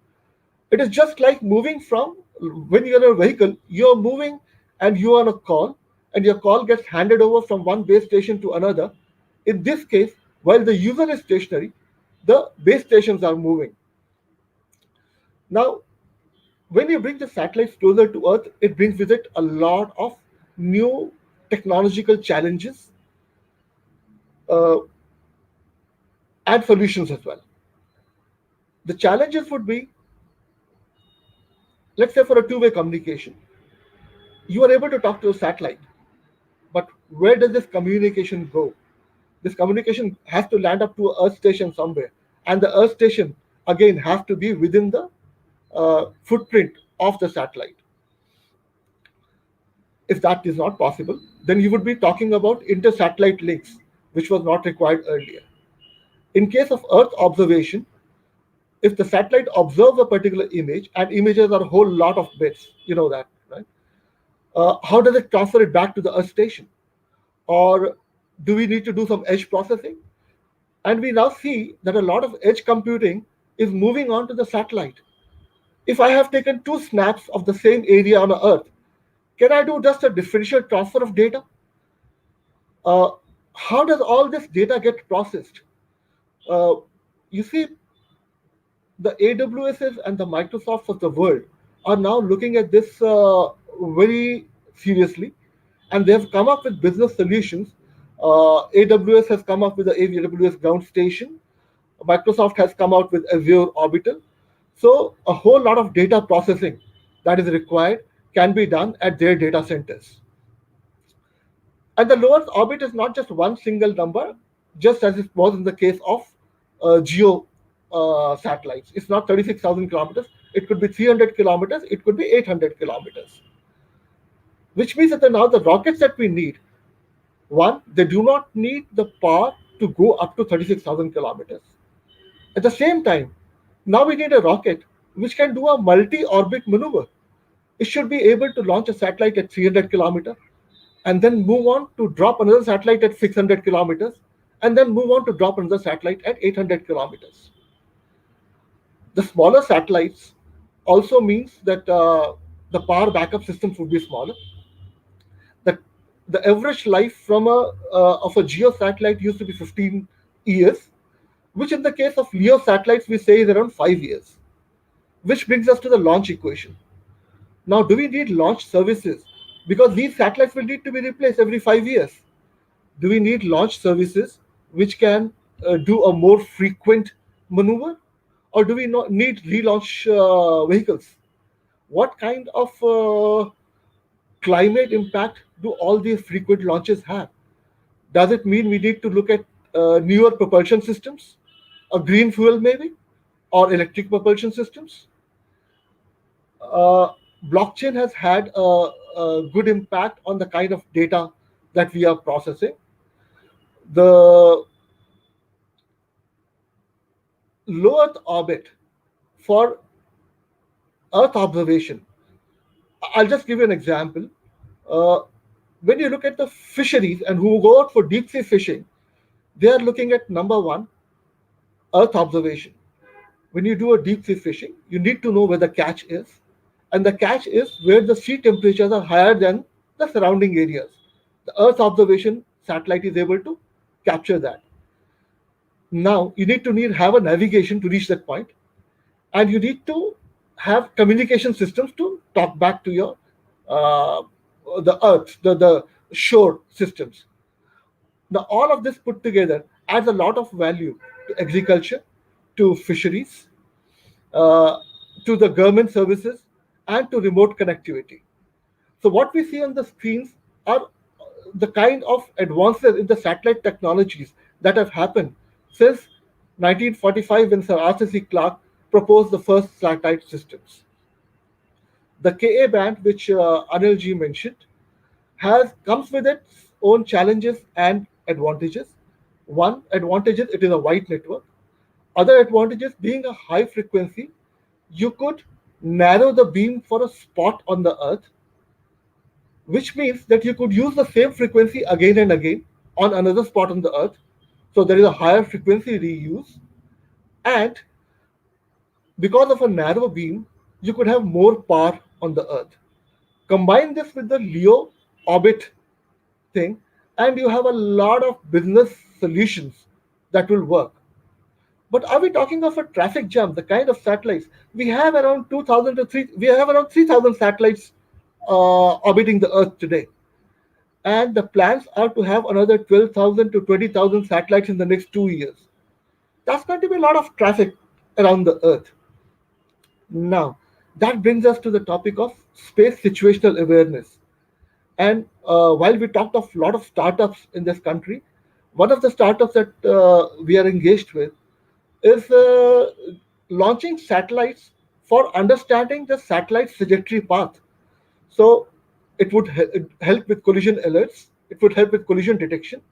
It is just like moving from, when you're in a vehicle, you're moving and you're on a call, and your call gets handed over from one base station to another. In this case, while the user is stationary, the base stations are moving. Now, when you bring the satellites closer to Earth, it brings with it a lot of new technological challenges uh, and solutions as well. The challenges would be, let's say for a two-way communication, you are able to talk to a satellite, but where does this communication go? This communication has to land up to a Earth station somewhere, and the Earth station again has to be within the footprint of the satellite. If that is not possible, then you would be talking about inter-satellite links, which was not required earlier. In case of Earth observation, if the satellite observes a particular image, and images are a whole lot of bits, you know that, right? How does it transfer it back to the Earth station? Or do we need to do some edge processing? And we now see that a lot of edge computing is moving on to the satellite. If I have taken two snaps of the same area on Earth, can I do just a differential transfer of data? Uh, how does all this data get processed? Uh, you see, the AWSs and the Microsofts of the world are now looking at this very seriously, and they have come up with business solutions. AWS has come up with the AWS ground station. Microsoft has come out with Azure Orbital. So a whole lot of data processing that is required can be done at their data centers. And the lowest orbit is not just one single number, just as it was in the case of geo satellites. It's not 36,000 kilometers. It could be 300 kilometers. It could be 800 kilometers. Which means that now the rockets that we need, one, they do not need the power to go up to 36,000 kilometers. At the same time, now we need a rocket which can do a multi-orbit maneuver. It should be able to launch a satellite at 300 kilometers, and then move on to drop another satellite at 600 kilometers, and then move on to drop another satellite at 800 kilometers. The smaller satellites also means that the power backup systems would be smaller. The, the average life from a geo satellite used to be 15 years, which in the case of LEO satellites we say is around 5 years. Which brings us to the launch equation. Now, do we need launch services? Because these satellites will need to be replaced every 5 years. Do we need launch services which can do a more frequent maneuver? Or do we not need relaunch vehicles? What kind of climate impact do all these frequent launches have? Does it mean we need to look at newer propulsion systems, a green fuel maybe, or electric propulsion systems? uh, Blockchain has had a good impact on the kind of data that we are processing. The low Earth orbit for Earth observation. I'll just give you an example. Uh, when you look at the fisheries and who go out for deep sea fishing, they are looking at number one, Earth observation. When you do a deep sea fishing, you need to know where the catch is. And the catch is where the sea temperatures are higher than the surrounding areas. The Earth observation satellite is able to capture that. Now, you need to have a navigation to reach that point, and you need to have communication systems to talk back to your uh, the Earth, the shore systems. Now, all of this put together adds a lot of value to agriculture, to fisheries, uh, to the government services, and to remote connectivity. So, what we see on the screens are the kind of advances in the satellite technologies that have happened since 1945 when Sir Arthur C. Clarke proposed the first satellite systems. The Ka band, which Anil ji mentioned, has comes with its own challenges and advantages. One advantage is it is a wide network. Other advantages being a high frequency, you could narrow the beam for a spot on the Earth, which means that you could use the same frequency again and again on another spot on the Earth. So there is a higher frequency reuse, and because of a narrow beam, you could have more power on the Earth. Combine this with the LEO orbit thing, and you have a lot of business solutions that will work. But are we talking of a traffic jam? The kind of satellites we have around 2,000 to 3, we have around 3,000 satellites orbiting the Earth today, and the plans are to have another 12,000 to 20,000 satellites in the next 2 years. That's going to be a lot of traffic around the Earth. Now, that brings us to the topic of space situational awareness. And while we talked of a lot of startups in this country, one of the startups that we are engaged with is launching satellites for understanding the satellite's trajectory path. So it would help with collision alerts, it would help with collision detection.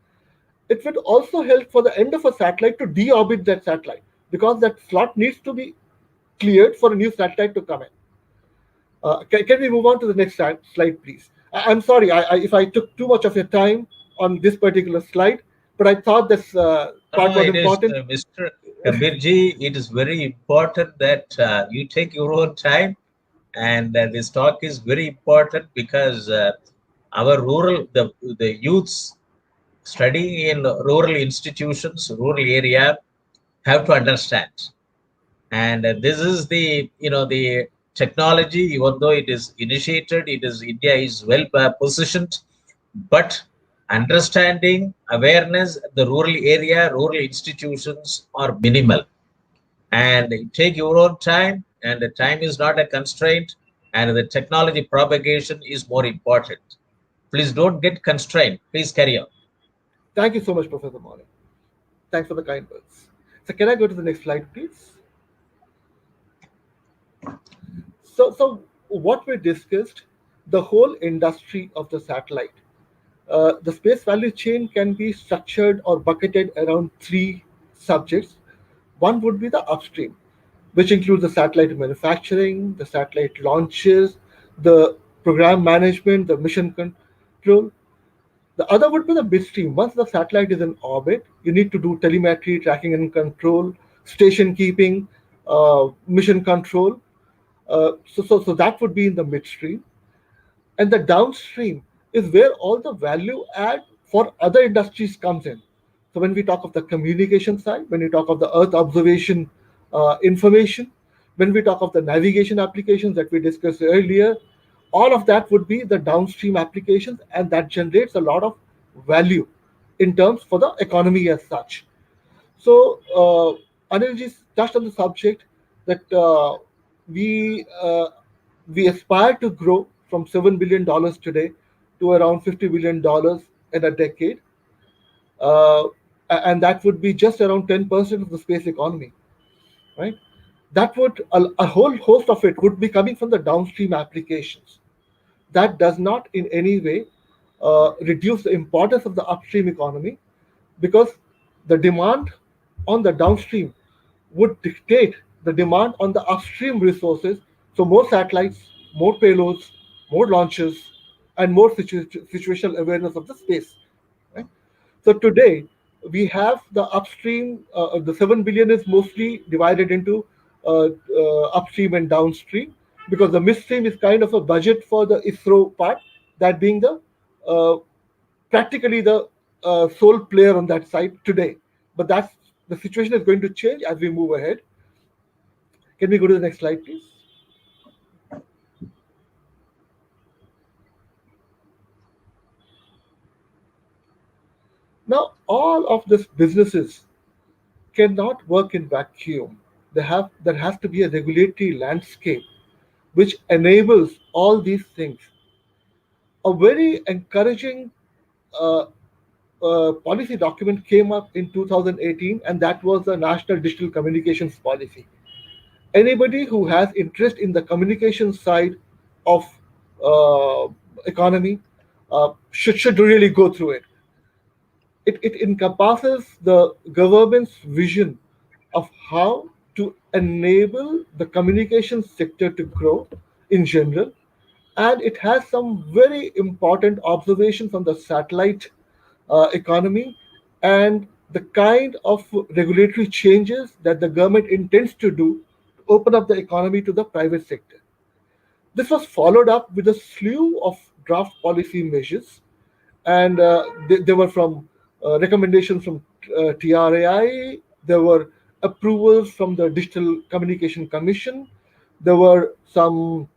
It would also help for the end of a satellite to deorbit that satellite because that slot needs to be cleared for a new satellite to come in. Can we move on to the next slide, please? I'm sorry if I took too much of your time on this particular slide, but I thought this part was It is, important. Mr. Kabirji, it is very important that you take your own time, and this talk is very important because our the youths studying in rural institutions, rural area, have to understand. And this is the technology, even though it is initiated, India is well positioned, but understanding, awareness, the rural area, rural institutions are minimal. And take your own time, and the time is not a constraint, and the technology propagation is more important. Please don't get constrained. Please carry on. Thank you so much, Professor Maulik. Thanks for the kind words. So can I go to the next slide, please? So what we discussed, the whole industry of the satellite. The space value chain can be structured or bucketed around three subjects. One would be the upstream, which includes the satellite manufacturing, the satellite launches, the program management, the mission control. The other would be the midstream. Once the satellite is in orbit, you need to do telemetry, tracking and control, station keeping, mission control. So that would be in the midstream. And the downstream is where all the value add for other industries comes in. So when we talk of the communication side, when we talk of the earth observation information, when we talk of the navigation applications that we discussed earlier, all of that would be the downstream applications, and that generates a lot of value in terms for the economy as such. So Anil ji touched on the subject that we we aspire to grow from $7 billion today to around $50 billion in a decade, uh, and that would be just around 10% of the space economy, right? That would a whole host of it would be coming from the downstream applications. That does not in any way reduce the importance of the upstream economy, because the demand on the downstream would dictate the demand on the upstream resources. So, more satellites, more payloads, more launches, and more situational awareness of the space. Right? So, today we have the upstream, the 7 billion is mostly divided into upstream and downstream, because the midstream is kind of a budget for the ISRO part, that being the uh, practically the sole player on that side today. But that's the situation is going to change as we move ahead. Can we go to the next slide, please? Now, all of these businesses cannot work in vacuum. There has to be a regulatory landscape which enables all these things. A very encouraging uh, policy document came up in 2018, and that was the National Digital Communications Policy. Anybody who has interest in the communication side of uh, economy should really go through it. It encompasses the government's vision of how to enable the communication sector to grow in general, and it has some very important observations on the satellite economy and the kind of regulatory changes that the government intends to do to open up the economy to the private sector. This was followed up with a slew of draft policy measures, and they were from recommendations from TRAI, there were approvals from the Digital Communication Commission, there were some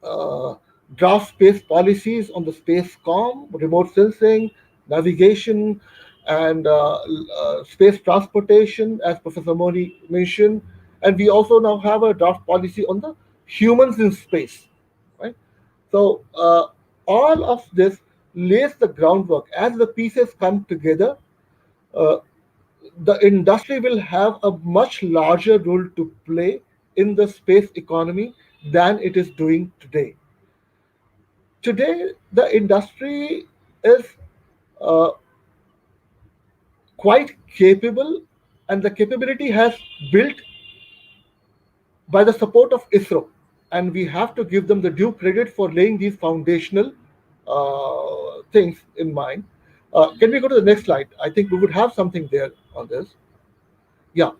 uh, draft space policies on the space com, remote sensing, navigation, and space transportation, as Professor Moni mentioned. And we also now have a draft policy on the humans in space, right? So all of this lays the groundwork. As the pieces come together, uh, the industry will have a much larger role to play in the space economy than it is doing today. Today, the industry is uh, quite capable, and the capability has built by the support of ISRO. And we have to give them the due credit for laying these foundational things in mind. Can we go to the next slide? I think we would have something there on this. Yeah.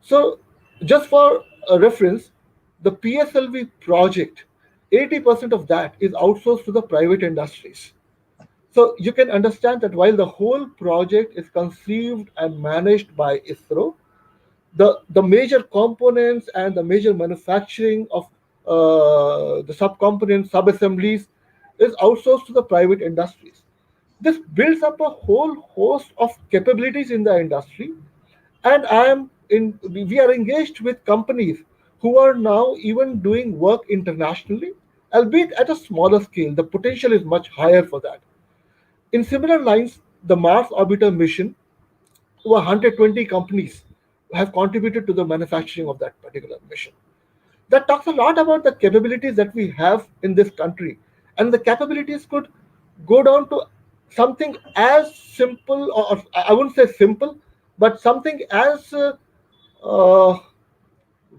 So, just for a reference, the PSLV project, 80% of that is outsourced to the private industries. So you can understand that while the whole project is conceived and managed by ISRO, the major components and the major manufacturing of the subcomponents, sub-assemblies is outsourced to the private industries. This builds up a whole host of capabilities in the industry, and we are engaged with companies who are now even doing work internationally, albeit at a smaller scale. The potential is much higher for that. In similar lines, the Mars Orbiter mission, over 120 companies have contributed to the manufacturing of that particular mission. That talks a lot about the capabilities that we have in this country. And the capabilities could go down to something as simple, or I wouldn't say simple, but something as uh,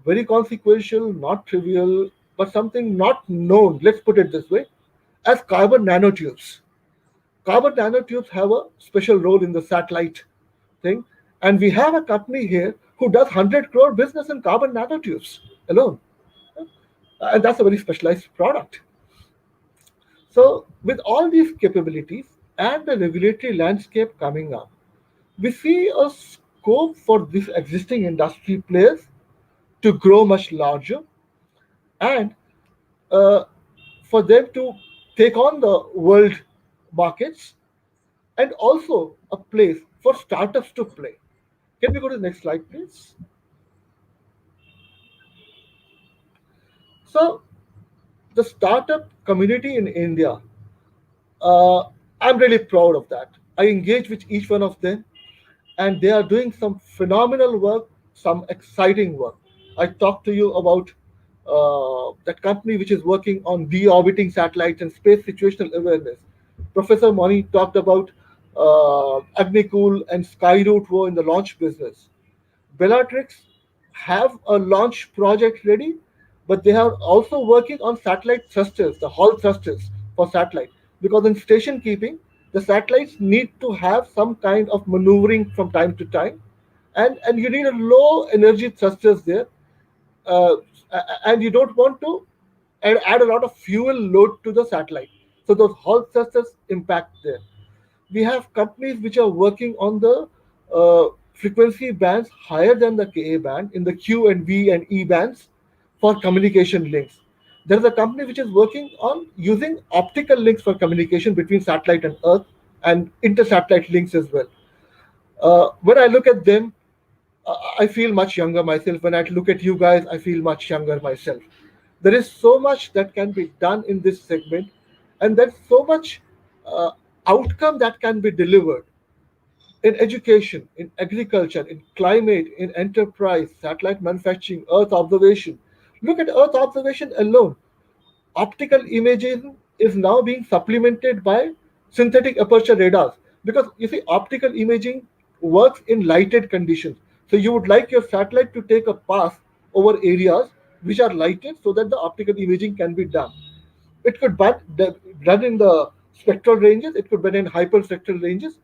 very consequential, not trivial, but something not known, let's put it this way, as carbon nanotubes. Carbon nanotubes have a special role in the satellite thing, and we have a company here who does 100 crore business in carbon nanotubes alone, and that's a very specialized product. So, with all these capabilities and the regulatory landscape coming up, we see a scope for these existing industry players to grow much larger and uh, for them to take on the world markets, and also a place for startups to play. Can we go to the next slide, please? So, the startup community in India, uh, I'm really proud of that. I engage with each one of them, and they are doing some phenomenal work, some exciting work. I talked to you about that company which is working on deorbiting satellites and space situational awareness. Professor Mani talked about Agnicool and Skyroot were in the launch business. Bellatrix have a launch project ready, but they are also working on satellite thrusters, the Hall thrusters for satellite. Because in station keeping, the satellites need to have some kind of maneuvering from time to time, and you need a low energy thrusters there, uh, and you don't want to add a lot of fuel load to the satellite. So those Hall thrusters impact there. We have companies which are working on the frequency bands higher than the Ka band in the Q and V and E bands for communication links. There is a company which is working on using optical links for communication between satellite and Earth and inter-satellite links as well. When I look at them, I feel much younger myself. When I look at you guys, I feel much younger myself. There is so much that can be done in this segment, and there's so much uh, outcome that can be delivered in education, in agriculture, in climate, in enterprise, satellite manufacturing, Earth observation. Look at Earth observation alone. Optical imaging is now being supplemented by synthetic aperture radars, because you see optical imaging works in lighted conditions. So you would like your satellite to take a path over areas which are lighted so that the optical imaging can be done. It could run in the spectral ranges, it could run in hyperspectral ranges,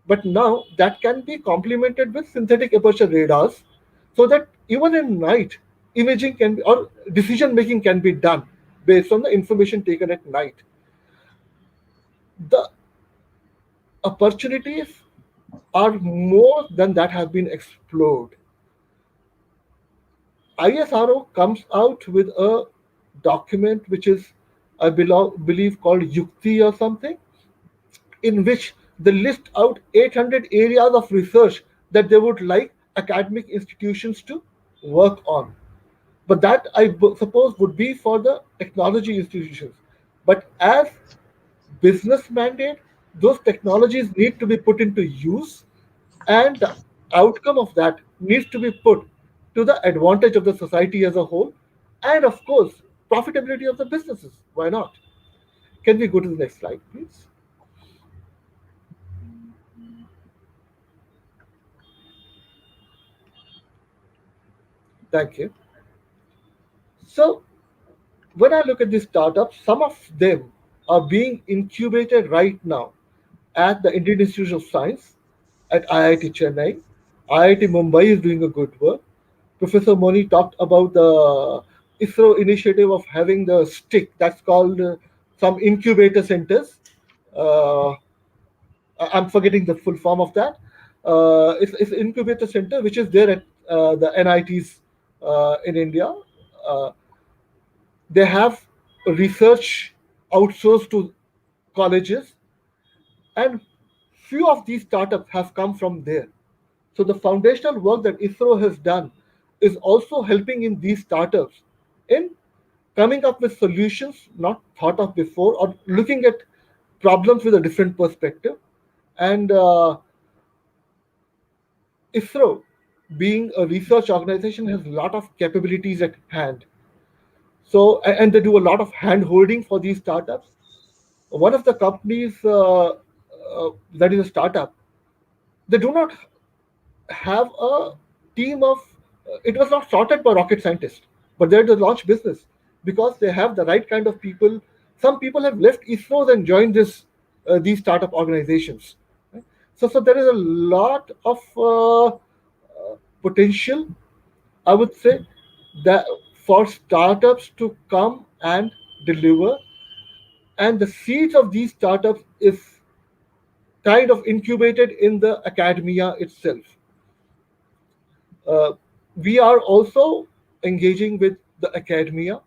but now that can be complemented with synthetic aperture radars, so that even in night, imaging can be, or decision making can be done based on the information taken at night. The opportunities are more than that have been explored. ISRO comes out with a document which is, believe, called Yukti or something, in which they list out 800 areas of research that they would like academic institutions to work on. But that suppose would be for the technology institutions. But as business mandate, those technologies need to be put into use, and the outcome of that needs to be put to the advantage of the society as a whole, and of course, profitability of the businesses. Why not? Can we go to the next slide, please? Thank you. So, when I look at these startups, some of them are being incubated right now at the Indian Institute of Science, at IIT Chennai. IIT Mumbai is doing a good work. Professor Moni talked about the ISRO initiative of having the stick, that's called some incubator centers. Uh, I'm forgetting the full form of that. It's an incubator center which is there at the NITs in India. Uh, they have research outsourced to colleges, and few of these startups have come from there. So the foundational work that ISRO has done is also helping in these startups in coming up with solutions not thought of before, or looking at problems with a different perspective. And ISRO, being a research organization, has a lot of capabilities at hand. So, and they do a lot of hand holding for these startups. One of the companies that is a startup, they do not have a team of, it was not sorted by rocket scientists, but they're the launch business because they have the right kind of people. Some people have left ISROs and joined this these startup organizations. Right? So there is a lot of potential, I would say, that for startups to come and deliver, and the seeds of these startups is kind of incubated in the academia itself. Uh, we are also engaging with the academia.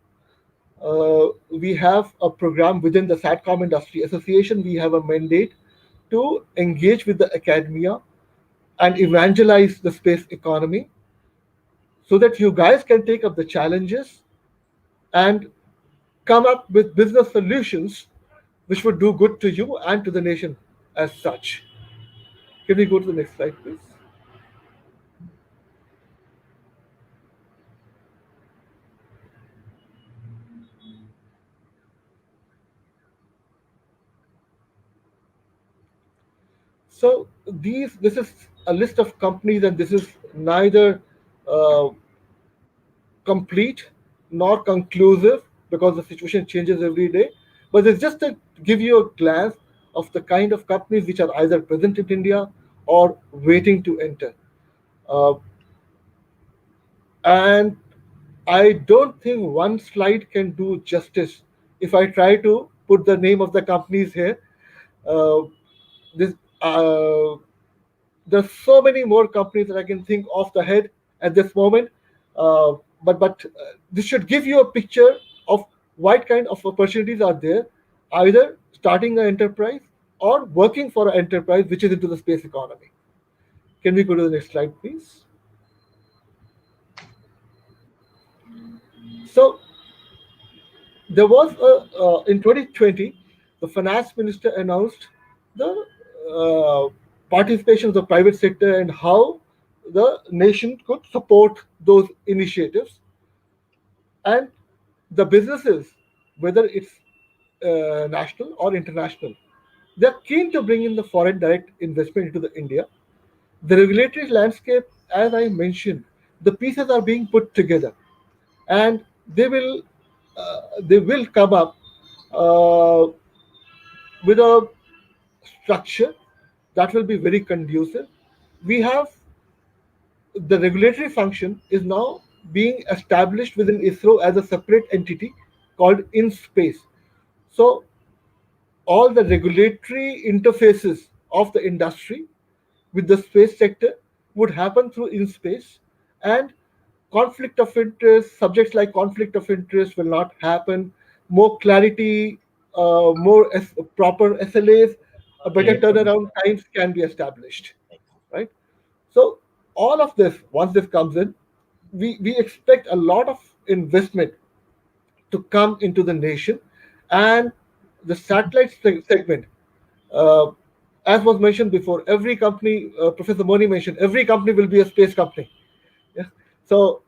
We have a program within the SATCOM Industry Association. We have a mandate to engage with the academia and evangelize the space economy so that you guys can take up the challenges and come up with business solutions which would do good to you and to the nation as such. Can we go to the next slide, please? So this is a list of companies, and this is neither uh, complete nor conclusive because the situation changes every day. But it's just to give you a glance of the kind of companies which are either present in India or waiting to enter. Uh, and I don't think one slide can do justice if I try to put the name of the companies here. Uh, this there's so many more companies that I can think off the head at this moment. But this should give you a picture of what kind of opportunities are there, either starting an enterprise or working for an enterprise which is into the space economy. Can we go to the next slide, please? So there was in 2020, the finance minister announced the participation of the private sector and how the nation could support those initiatives, and the businesses, whether it's national or international, they're keen to bring in the foreign direct investment into the India. The regulatory landscape, as I mentioned, the pieces are being put together, and they will come up uh, with a structure that will be very conducive. We have the regulatory function is now being established within ISRO as a separate entity called InSpace. So all the regulatory interfaces of the industry with the space sector would happen through InSpace, and conflict of interest, subjects like conflict of interest will not happen. More clarity, proper SLAs, a better turnaround times can be established, right? So all of this, once this comes in, we expect a lot of investment to come into the nation, and the satellite segment, uh, as was mentioned before, every company, Professor Moni mentioned, every company will be a space company. Yeah. So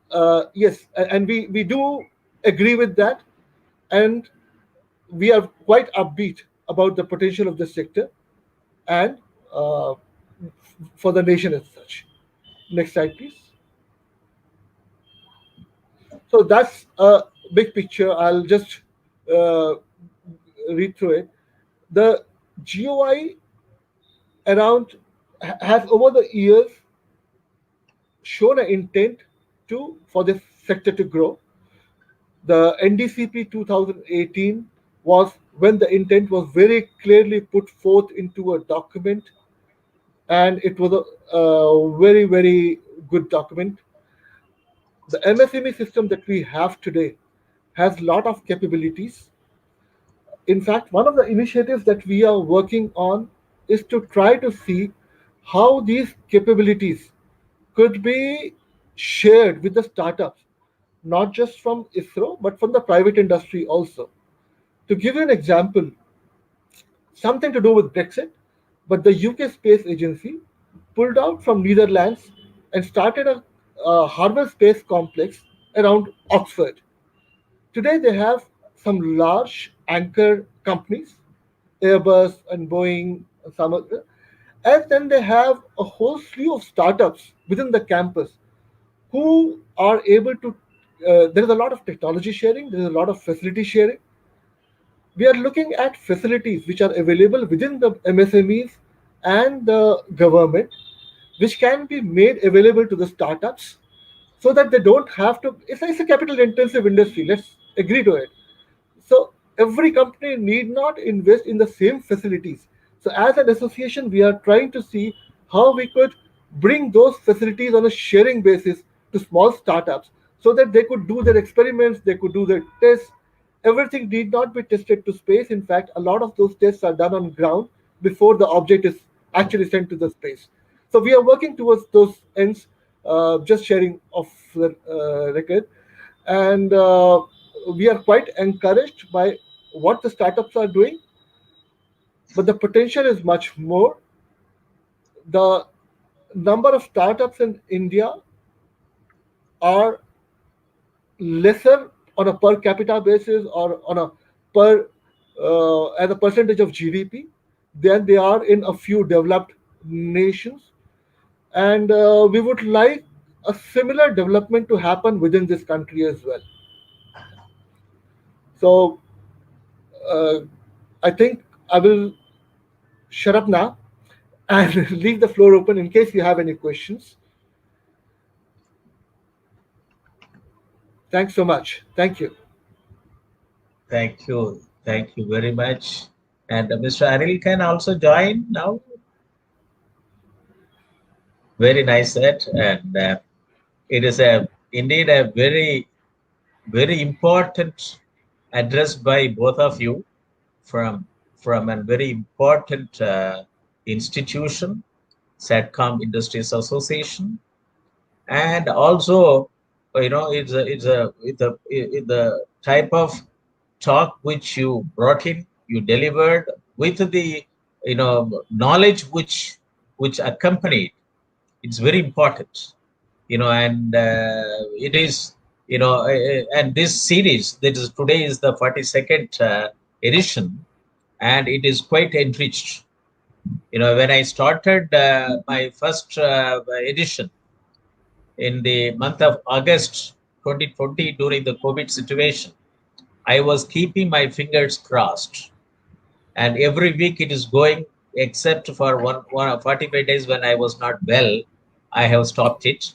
yes, and we do agree with that, and we are quite upbeat about the potential of this sector and for the nation as such. Next slide, please. So that's a big picture. I'll just uh, read through it. The GOI around has over the years shown an intent to for this sector to grow. The NDCP 2018 was when the intent was very clearly put forth into a document, and it was a very good document. The MSME system that we have today has a lot of capabilities. In fact, one of the initiatives that we are working on is to try to see how these capabilities could be shared with the startups, not just from ISRO, but from the private industry also. To give you an example, something to do with Brexit, but the UK Space Agency pulled out from Netherlands and started a Harbour Space Complex around Oxford. Today, they have some large anchor companies, Airbus and Boeing, and some other, and then they have a whole slew of startups within the campus who are able to. There is a lot of technology sharing, there is a lot of facility sharing, We are looking at facilities which are available within the MSMEs and the government, which can be made available to the startups so that they don't have to. It's a capital intensive industry. Let's agree to it. So every company need not invest in the same facilities. So as an association, we are trying to see how we could bring those facilities on a sharing basis to small startups so that they could do their experiments, they could do their tests. Everything need not be tested to space. In fact, a lot of those tests are done on ground before the object is actually sent to the space. So we are working towards those ends, just sharing of the record. And we are quite encouraged by what the startups are doing, but the potential is much more. The number of startups in India are lesser on a per capita basis or on a per as a percentage of GDP than they are in a few developed nations, and we would like a similar development to happen within this country as well. So uh, I think I will shut up now and leave the floor open in case you have any questions. Thanks so much. Thank you. Thank you. Thank you very much. And Mr. Anil can also join now. Very nice set. And it is indeed a very important address by both of you from a very important institution, SATCOM Industries Association, and also it's the type of talk which you brought in, you delivered with the knowledge which accompanied. It's very important, and it is and this series that is today is the 42nd edition, and it is quite enriched. When I started my first edition in the month of August 2020 during the COVID situation, I was keeping my fingers crossed, and every week it is going, except for one 45 days when I was not well, I have stopped it.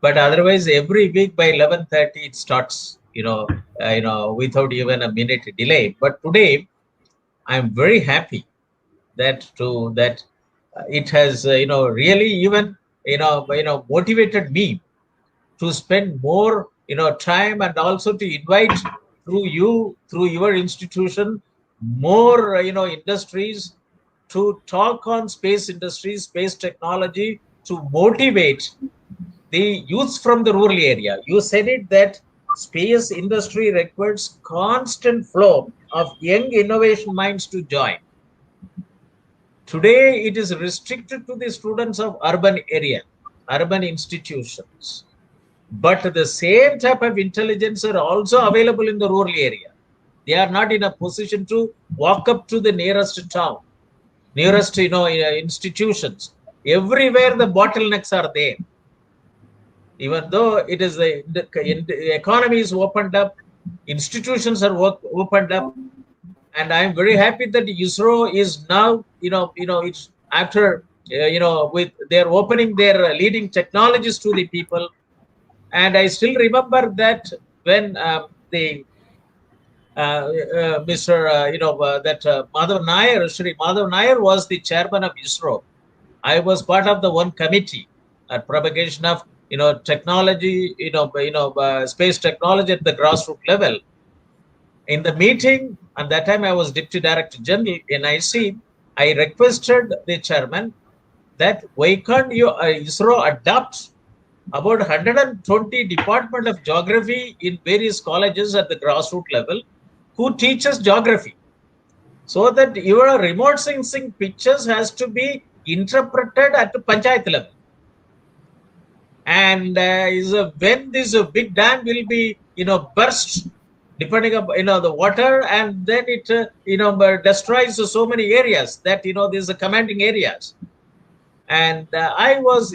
But otherwise, every week by 11:30 it starts, without even a minute delay. But today, I'm very happy that it has really even motivated me to spend more time, and also to invite through your institution more industries to talk on space industry, space technology, to motivate the youth from the rural area. You said it that space industry requires constant flow of young innovation minds to join. Today, it is restricted to the students of urban area, urban institutions. But the same type of intelligence are also available in the rural area. They are not in a position to walk up to the nearest town, nearest institutions. Everywhere the bottlenecks are there. Even though it is the economy is opened up, institutions are opened up, and I am very happy that ISRO is now it's after with their opening their leading technologies to the people. And I still remember that when the Mr. Madhav Nair, Shri Madhav Nair was the chairman of ISRO. I was part of the one committee at propagation of technology, space technology at the grassroots level. In the meeting, at that time I was Deputy Director General NIC, I requested the chairman that why can't you ISRO adopt about 120 Department of Geography in various colleges at the grassroots level who teaches geography, so that your remote sensing pictures has to be interpreted at the panchayat level. And when this big dam will be burst, depending on the water, and then it destroys so many areas that there's a commanding areas. And I was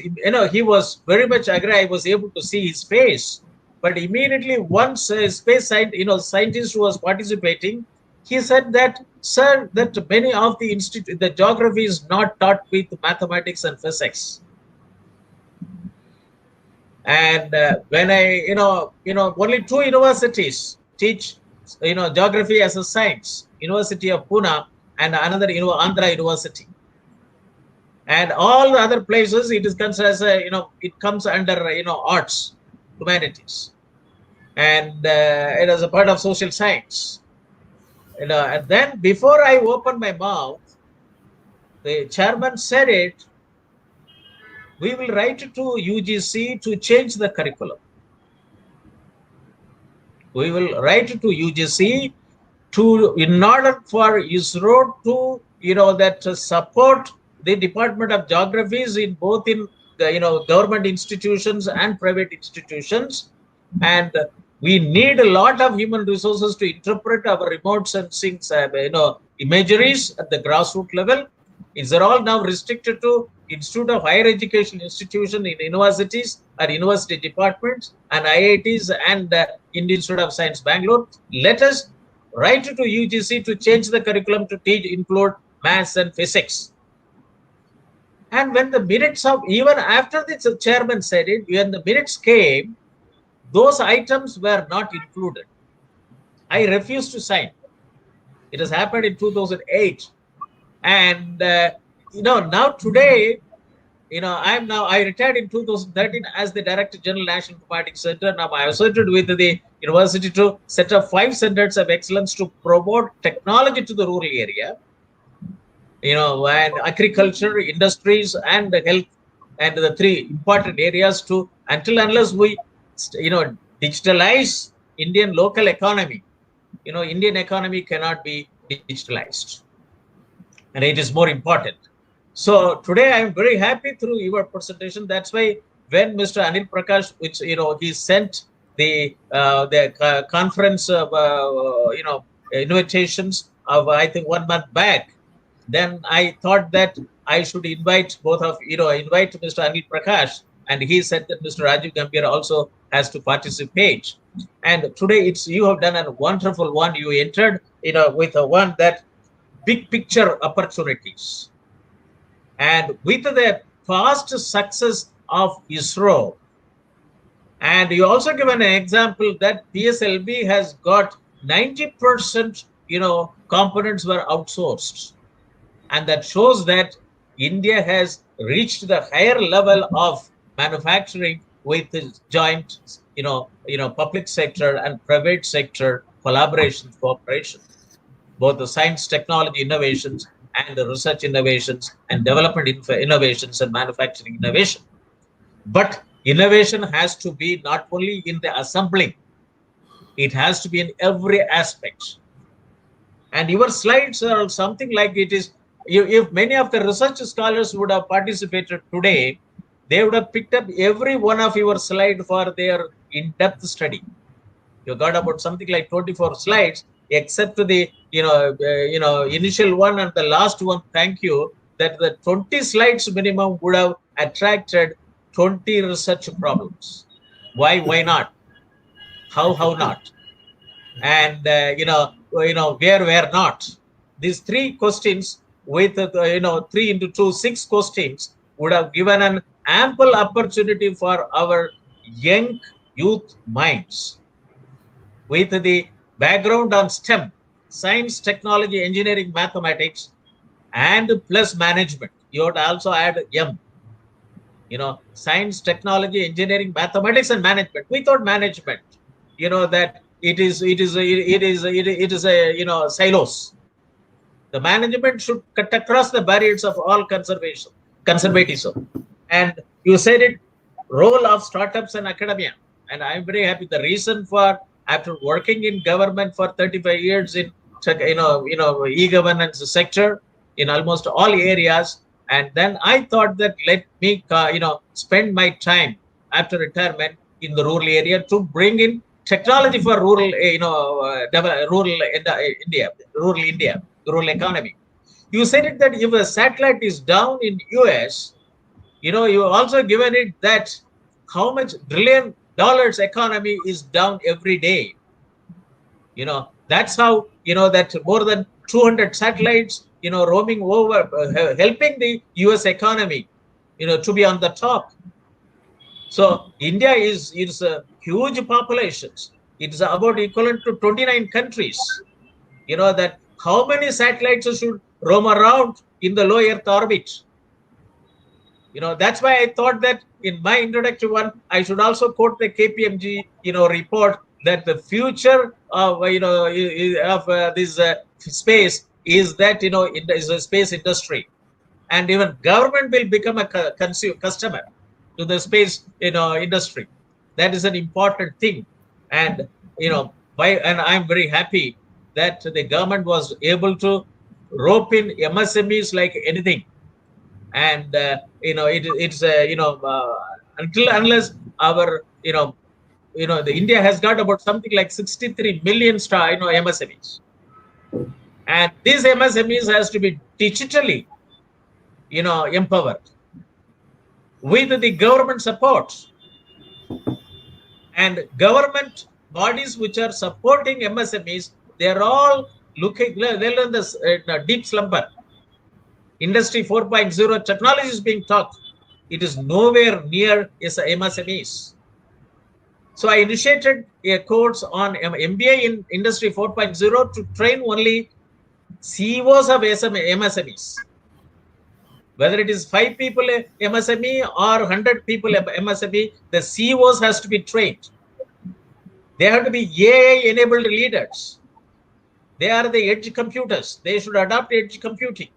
he was very much agree. I was able to see his face, but immediately once a space scientist who was participating, He said that, sir, that many of the geography is not taught with mathematics and physics. And when only two universities teach, geography as a science, University of Pune and another, Andhra University. And all the other places, it is considered as it comes under, arts, humanities. And it is a part of social science. And then before I opened my mouth, the chairman said it, we will write to UGC to change the curriculum. We will write to UGC in order for ISRO to, support the Department of Geographies in both in the, government institutions and private institutions. And we need a lot of human resources to interpret our remote sensing, imageries at the grassroots level. These are all now restricted to Institute of Higher Education institution in universities or university departments and IITs and Indian Institute of Science, Bangalore. Let us write to UGC to change the curriculum to include maths and physics. And when the minutes of, even after the chairman said it, when the minutes came, those items were not included. I refused to sign. It has happened in 2008. And, now today, I retired in 2013 as the Director General National Informatics Center. Now I associated with the university to set up 5 centers of excellence to promote technology to the rural area, and agriculture, industries, and health, and the 3 important areas to, until unless we, digitalize Indian local economy, Indian economy cannot be digitalized. And it is more important. So today I am very happy through your presentation. That's why when Mr. Anil Prakash, which he sent the conference of invitations of, I think, 1 month back, then I thought that I should invite both of invite Mr. Anil Prakash, and he said that Mr. Rajiv Gambhir also has to participate. And today you have done a wonderful one. You entered with a one that big picture opportunities. And with the past success of ISRO, and you also given an example that PSLV has got 90%, components were outsourced. And that shows that India has reached the higher level of manufacturing with joint, public sector and private sector collaboration, cooperation, both the science, technology innovations and the research innovations and development innovations and manufacturing innovation. But innovation has to be not only in the assembling, it has to be in every aspect. And your slides are something like it is, if many of the research scholars would have participated today, they would have picked up every one of your slides for their in-depth study. You got about something like 24 slides, except the initial one and the last one. Thank you. That the 20 slides minimum would have attracted 20 research problems. Why not? How not? And where not? These 3 questions with 3 into 2, 6 questions would have given an ample opportunity for our young youth minds with the background on STEM, science, technology, engineering, mathematics, and plus management. You would also add M, science, technology, engineering, mathematics, and management. Without management, that it is a silos. The management should cut across the barriers of all conservatism. And you said it, role of startups and academia. And I'm very happy. The reason for, after working in government for 35 years in e-governance sector in almost all areas, and then I thought that let me spend my time after retirement in the rural area to bring in technology for rural India, rural economy. You said it that if a satellite is down in US, you also given it that how much $1 trillion economy is down every day. That's how, that more than 200 satellites, roaming over, helping the US economy, to be on the top. So India is a huge populations. It's about equivalent to 29 countries. That how many satellites should roam around in the low Earth orbit? That's why I thought that in my introductory one, I should also quote the KPMG, report that the future of, of this space is that, is a space industry, and even government will become a customer to the space, industry. That is an important thing. And, and I'm very happy that the government was able to rope in MSMEs like anything. And it's until unless our the India has got about something like 63 million MSMEs, and these MSMEs has to be digitally empowered with the government support, and government bodies which are supporting MSMEs, they're all looking, they're in this deep slumber. Industry 4.0 technology is being taught. It is nowhere near MSMEs. So I initiated a course on MBA in Industry 4.0 to train only CEOs of MSMEs. Whether it is 5 people MSME or 100 people MSME, the CEOs has to be trained. They have to be AI-enabled leaders. They are the edge computers. They should adopt edge computing.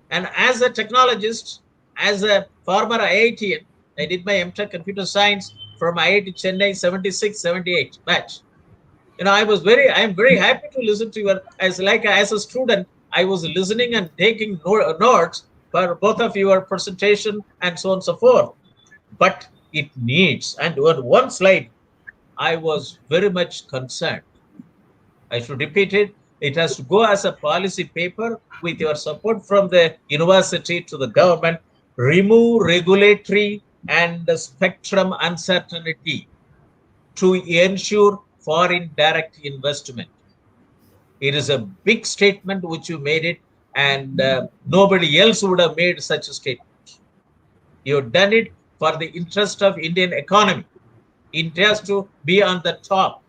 And as a technologist, as a former IITian, I did my MTech Computer Science from IIT Chennai 76, 78 batch. I am very happy to listen to your, as a student, I was listening and taking notes for both of your presentation and so on and so forth. But it needs, and on one slide, I was very much concerned. I should repeat it. It has to go as a policy paper with your support from the university to the government. Remove regulatory and the spectrum uncertainty to ensure foreign direct investment. It is a big statement which you made it, and nobody else would have made such a statement. You've done it for the interest of Indian economy. It has to be on the top.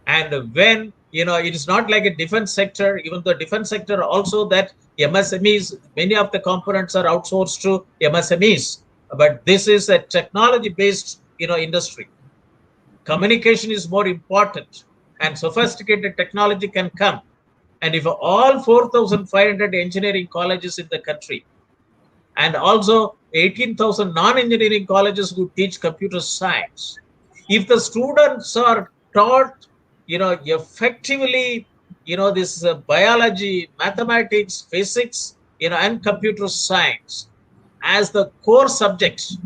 And when, it is not like a defense sector, even the defense sector also, that MSMEs, many of the components are outsourced to MSMEs. But this is a technology-based, industry. Communication is more important, and sophisticated technology can come. And if all 4,500 engineering colleges in the country, and also 18,000 non-engineering colleges who teach computer science, if the students are taught, effectively, this biology, mathematics, physics, and computer science as the core subjects,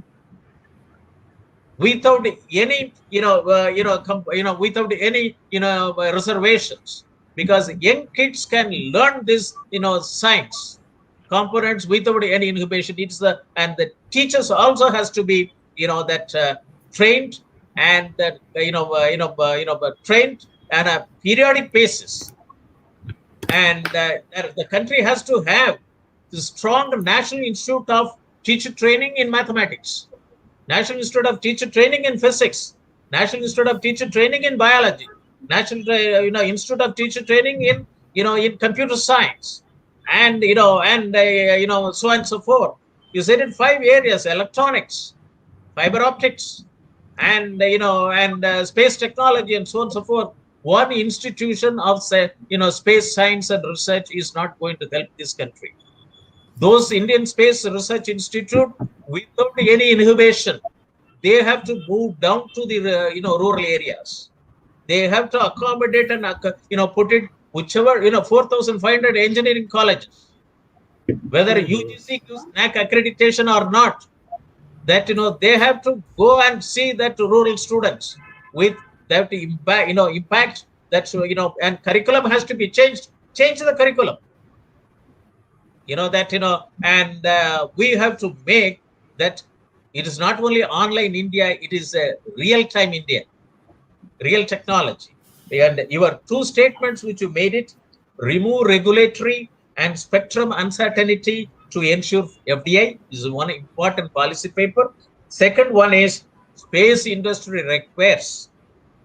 without any, without any, reservations, because young kids can learn this, science components without any inhibition. And the teachers also has to be, trained, and that trained on a periodic basis. And the country has to have the strong National Institute of Teacher Training in mathematics, National Institute of Teacher Training in physics, National Institute of Teacher Training in biology, National Institute of Teacher Training in in computer science, and so on and so forth. You said in 5 areas: electronics, fiber optics, and space technology, and so on and so forth. One institution of space science and research is not going to help this country. Those Indian Space Research Institute, without any inhibition, they have to move down to the rural areas. They have to accommodate and put it whichever 4,500 engineering colleges, whether UGC gives NAC accreditation or not, that they have to go and see that rural students with that impact that and curriculum has to be changed. Change the curriculum. And we have to make that it is not only online India, it is a real-time India, real technology. And your two statements which you made it, remove regulatory and spectrum uncertainty to ensure FDI is one important policy paper. Second one is space industry requires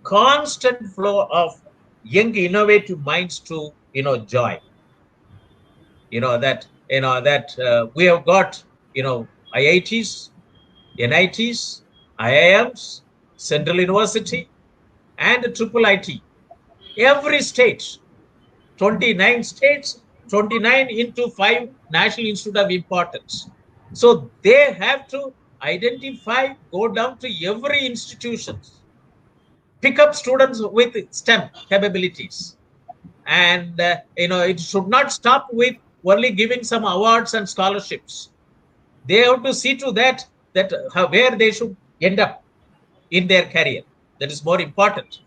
constant flow of young innovative minds to join. We have got IITs, NITs, IIMs, Central University, and Triple IT. Every state, 29 states, 29 into 5 National Institute of Importance. So they have to identify, go down to every institutions, pick up students with STEM capabilities. And, it should not stop with only giving some awards and scholarships. They have to see to that where they should end up in their career. That is more important.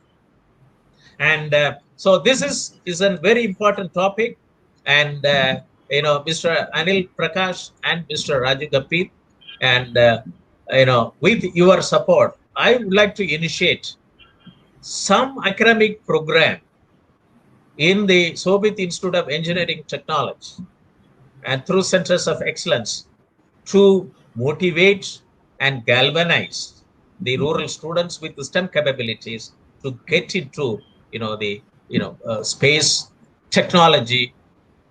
And so this is a very important topic. And, Mr. Anil Prakash and Mr. Raju Gapit, and, with your support, I would like to initiate some academic program in the Sobhit Institute of Engineering Technology and through Centers of Excellence to motivate and galvanize the rural students with the STEM capabilities to get into space technology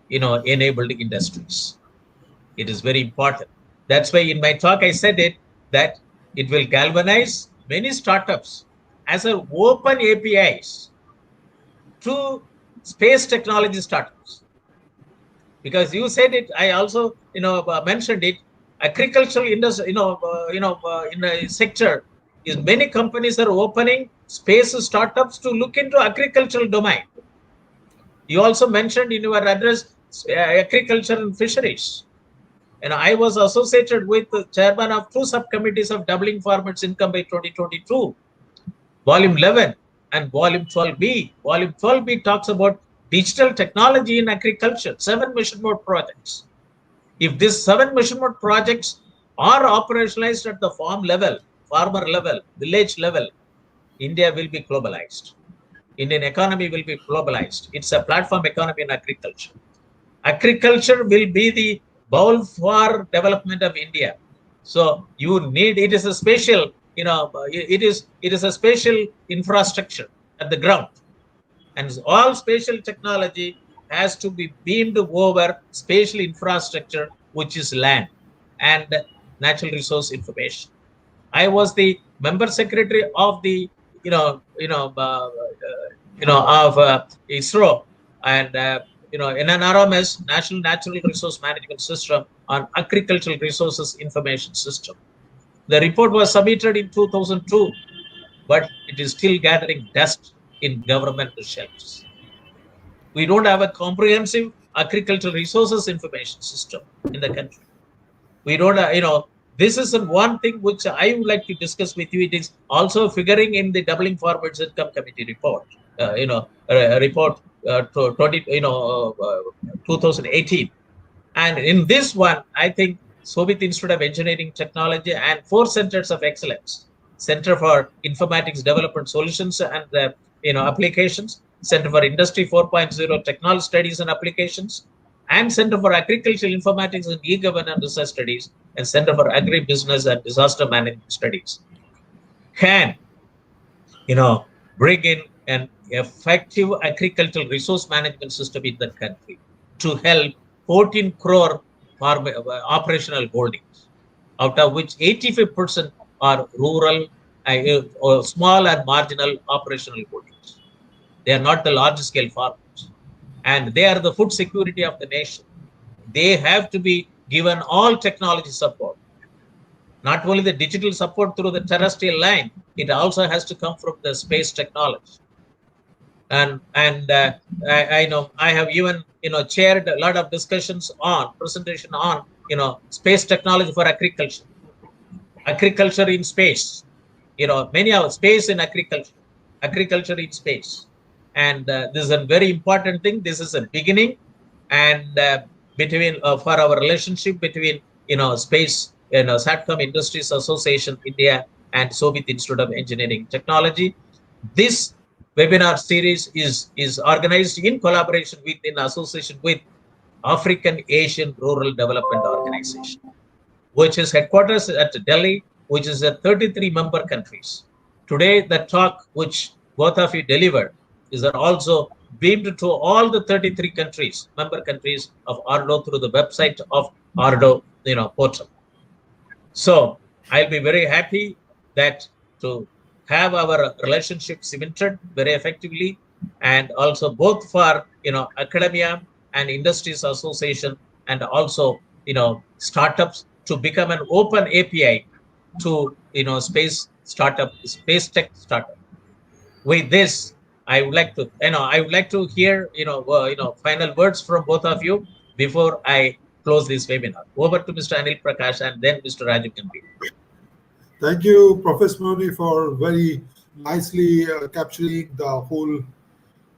enabled industries. It is very important. That's why in my talk I said it, that it will galvanize many startups as an open APIs to space technology startups. Because you said it, I also mentioned it. Agricultural industry, in the sector, is many companies are opening space startups to look into agricultural domain. You also mentioned in your address agriculture and fisheries. And I was associated with the chairman of 2 subcommittees of doubling farmers' income by 2022, volume 11 and volume 12B. Volume 12B talks about digital technology in agriculture, 7 mission mode projects. If these 7 mission mode projects are operationalized at the farmer level, village level, India will be globalized. Indian economy will be globalized. It's a platform economy in agriculture. Agriculture will be the bowl for development of India. So it is a special, it is a special infrastructure at the ground. And all spatial technology has to be beamed over spatial infrastructure, which is land and natural resource information. I was the member secretary of the, of ISRO, and NNRMS, National Natural Resource Management System, on Agricultural Resources Information System. The report was submitted in 2002, but it is still gathering dust in government shelves. We don't have a comprehensive agricultural resources information system in the country. We don't, this is one thing which I would like to discuss with you. It is also figuring in the Doubling Farmers' Income Committee report, report 2018. And in this one, I think Sobhit Institute of Engineering Technology and 4 centers of excellence: Center for Informatics Development Solutions and Applications, Center for Industry 4.0 Technology Studies and Applications, and Center for Agricultural Informatics and E-Governance Research Studies, and Center for Agribusiness and Disaster Management Studies can, bring in an effective agricultural resource management system in the country to help 14 crore operational holdings, out of which 85% are rural or small and marginal operational holdings. They are not the large scale farmers, and they are the food security of the nation. They have to be given all technology support, not only the digital support through the terrestrial line, it also has to come from the space technology. And I know I have even chaired a lot of discussions on presentation on space technology for agriculture in space, many of space in agriculture in space. And this is a very important thing. This is a beginning, and between for our relationship between space, Satcom Industries Association India and Sobhit Institute of Engineering Technology. This webinar series is organized in collaboration with, in association with African Asian Rural Development Organization, which is headquarters at Delhi, which is a 33 member countries. Today, the talk which both of you delivered is also beamed to all the 33 countries, member countries of Ardo through the website of Ardo, portal. So I'll be very happy that to have our relationship cemented very effectively, and also both for academia and industries association, and also startups to become an open API to space tech startup. With this, I would like to hear final words from both of you before I close this webinar. Over to Mr. Anil Prakash and then Mr. Rajiv Gambhir. Thank you, Professor Moni, for very nicely capturing the whole,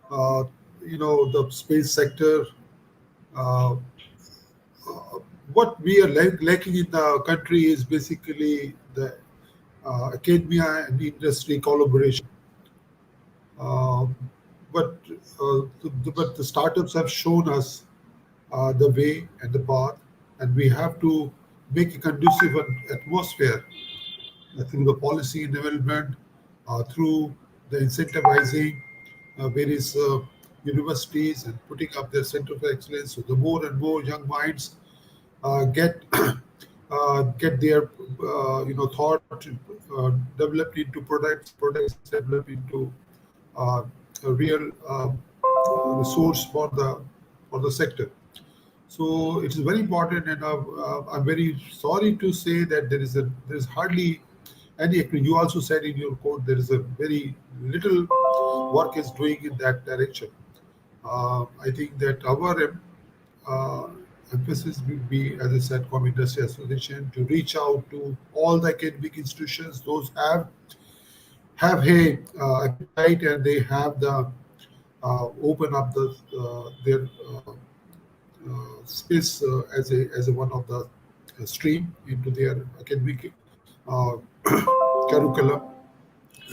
the space sector. Uh, what we are lacking in the country is basically the academia and industry collaboration. Um, but the startups have shown us the way and the path, and we have to make a conducive atmosphere through the policy development, through the incentivizing various universities and putting up their center of excellence. So the more and more young minds get get their thought developed into products developed into uh, a real resource for the sector. So it is very important, and I'm very sorry to say that there is hardly any. You also said in your quote there is a very little work is doing in that direction. I think that our uh, emphasis will be, as I said, Com Industry Association to reach out to all the academic institutions. Those have a appetite, and they have the open up their space as a one of the stream into their academic uh, curriculum.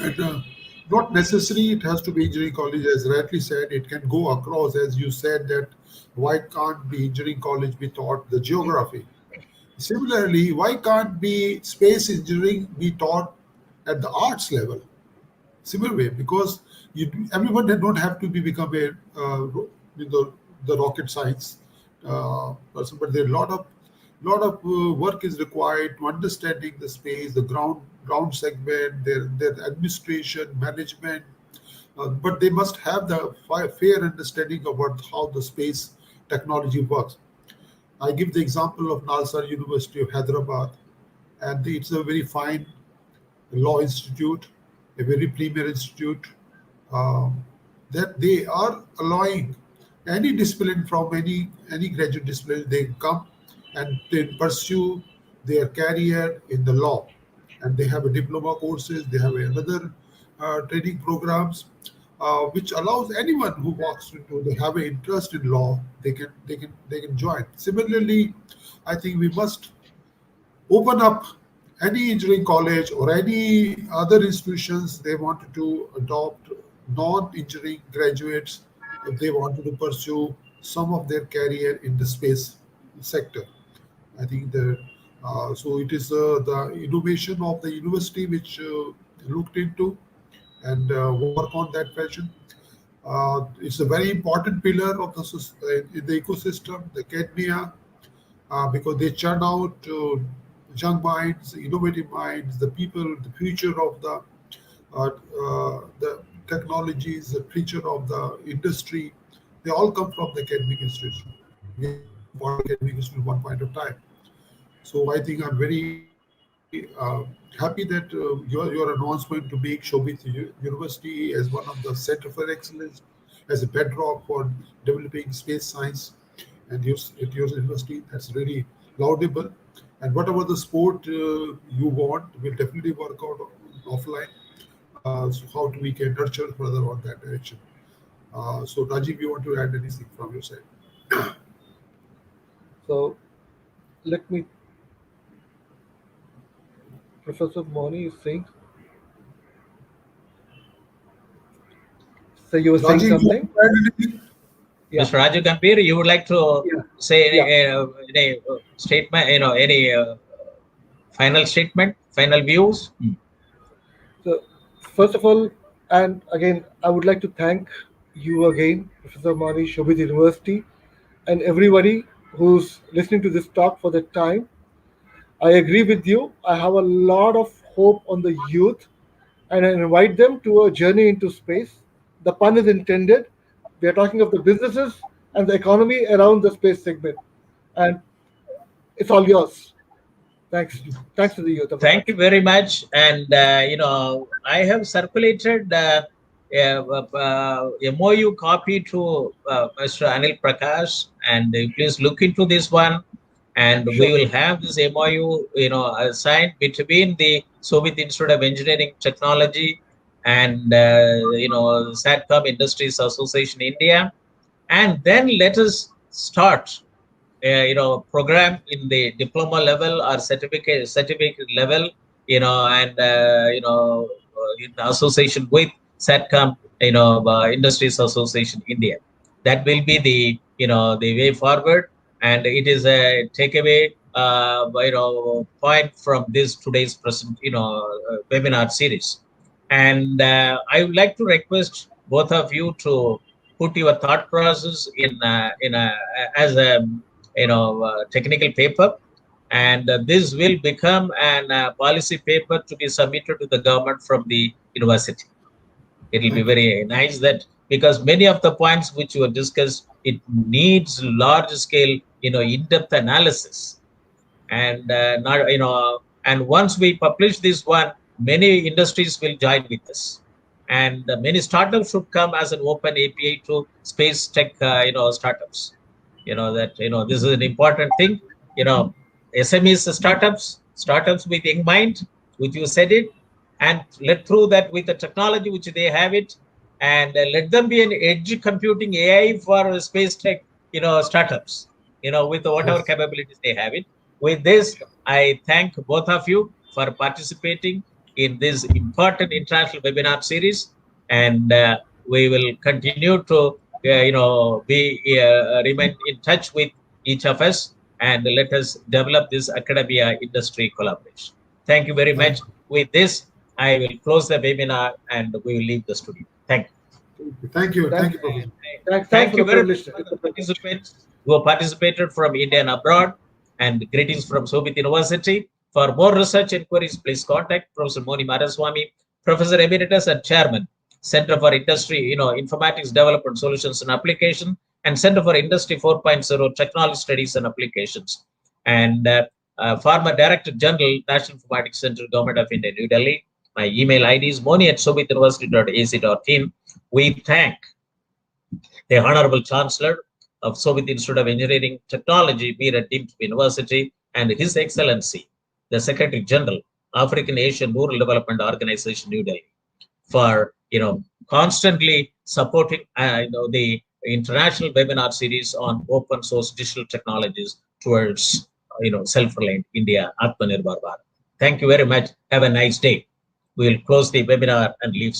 And not necessary it has to be engineering college, as rightly said. It can go across, as you said, that why can't be engineering college be taught the geography? Similarly, why can't be space engineering be taught at the arts level? Similar way, because everyone did not have to be become a the rocket science person, but there are a lot of work is required to understanding the space, the ground segment, their administration, management, but they must have the fair understanding about how the space technology works. I give the example of Nalsar University of Hyderabad, and it's a very fine law institute, a very premier institute, um, that they are allowing any discipline from any graduate discipline. They come and they pursue their career in the law, and they have a diploma courses. They have another training programs, which allows anyone who walks into they have an interest in law. They can join. Similarly, I think we must open up any engineering college or any other institutions they wanted to adopt non-engineering graduates if they wanted to pursue some of their career in the space sector. I think that so it is the innovation of the university which looked into and work on that fashion. It's a very important pillar of in the ecosystem, the academia, because they churn out young minds, innovative minds, the people, the future of the technologies, the future of the industry. They all come from the academic institution. We have to support academic institution at one point of time. So I think I'm very happy that your announcement to make Shobit University as one of the center for excellence, as a bedrock for developing space science and at your university. That's really laudable. And whatever the sport you want, we'll definitely work out offline. So how we can nurture further on that direction. So Rajiv, you want to add anything from your side? So let me, Professor Moni is saying, So you were saying Rajiv, something? you add anything? Yeah. Mr. Raju Gambhir, you would like to Yeah. say Yeah. any statement, any final statement, final views? So, first of all, and again, I would like to thank you again, Professor Mani, Shobit University, and everybody who's listening to this talk for the time. I agree with you. I have a lot of hope on the youth, and I invite them to a journey into space. The pun is intended. We are talking of the businesses and the economy around the space segment, and it's all yours. Thanks. Thanks to the youth of the Thank you country. very much. And, I have circulated MOU copy to Mr. Anil Prakash, and please look into this one. And we Sure. will have this MOU, signed between the Soviet Institute of Engineering Technology and, SATCOM Industries Association India. And then let us start program in the diploma level or certificate level, and in association with SATCOM, Industries Association India. That will be the way forward, and it is a takeaway point from this today's present webinar series. And I would like to request both of you to put your thought process in a as a technical paper, and this will become an policy paper to be submitted to the government from the university. It will be very nice that, because many of the points which were discussed, it needs large scale in-depth analysis, and not and once we publish this one, many industries will join with us, and many startups should come as an open API to space tech startups. That this is an important thing. SMEs, startups with young mind, which you said it, and let through that with the technology which they have it, and let them be an edge computing AI for space tech startups, with whatever Yes. capabilities they have it. With this, I thank both of you for participating in this important international webinar series, and we will continue to be remain in touch with each of us, and let us develop this academia industry collaboration. Thank you very much. With this, I will close the webinar and we will leave the studio. Thank you. Thank you. Thank Thank you, Professor. Thanks Thank for you the very much privilege. for the participants who have participated from India and abroad, and greetings from Soviet University. For more research inquiries, please contact Professor Moni Maraswamy, Professor Emeritus and Chairman, Center for Industry, Informatics Development Solutions and Application, and Center for Industry 4.0 Technology Studies and Applications, and former Director General, National Informatics Center, Government of India, New Delhi. My email ID is moni@sovietuniversity.ac.in. We thank the Honorable Chancellor of Soviet Institute of Engineering Technology, Meerut Deemed University, and His Excellency, the Secretary General, African Asian Rural Development Organization, New Delhi, for constantly supporting the international webinar series on open source digital technologies towards self-reliant India, Atmanirbhar Bharat. Thank you very much. Have a nice day. We will close the webinar and leave.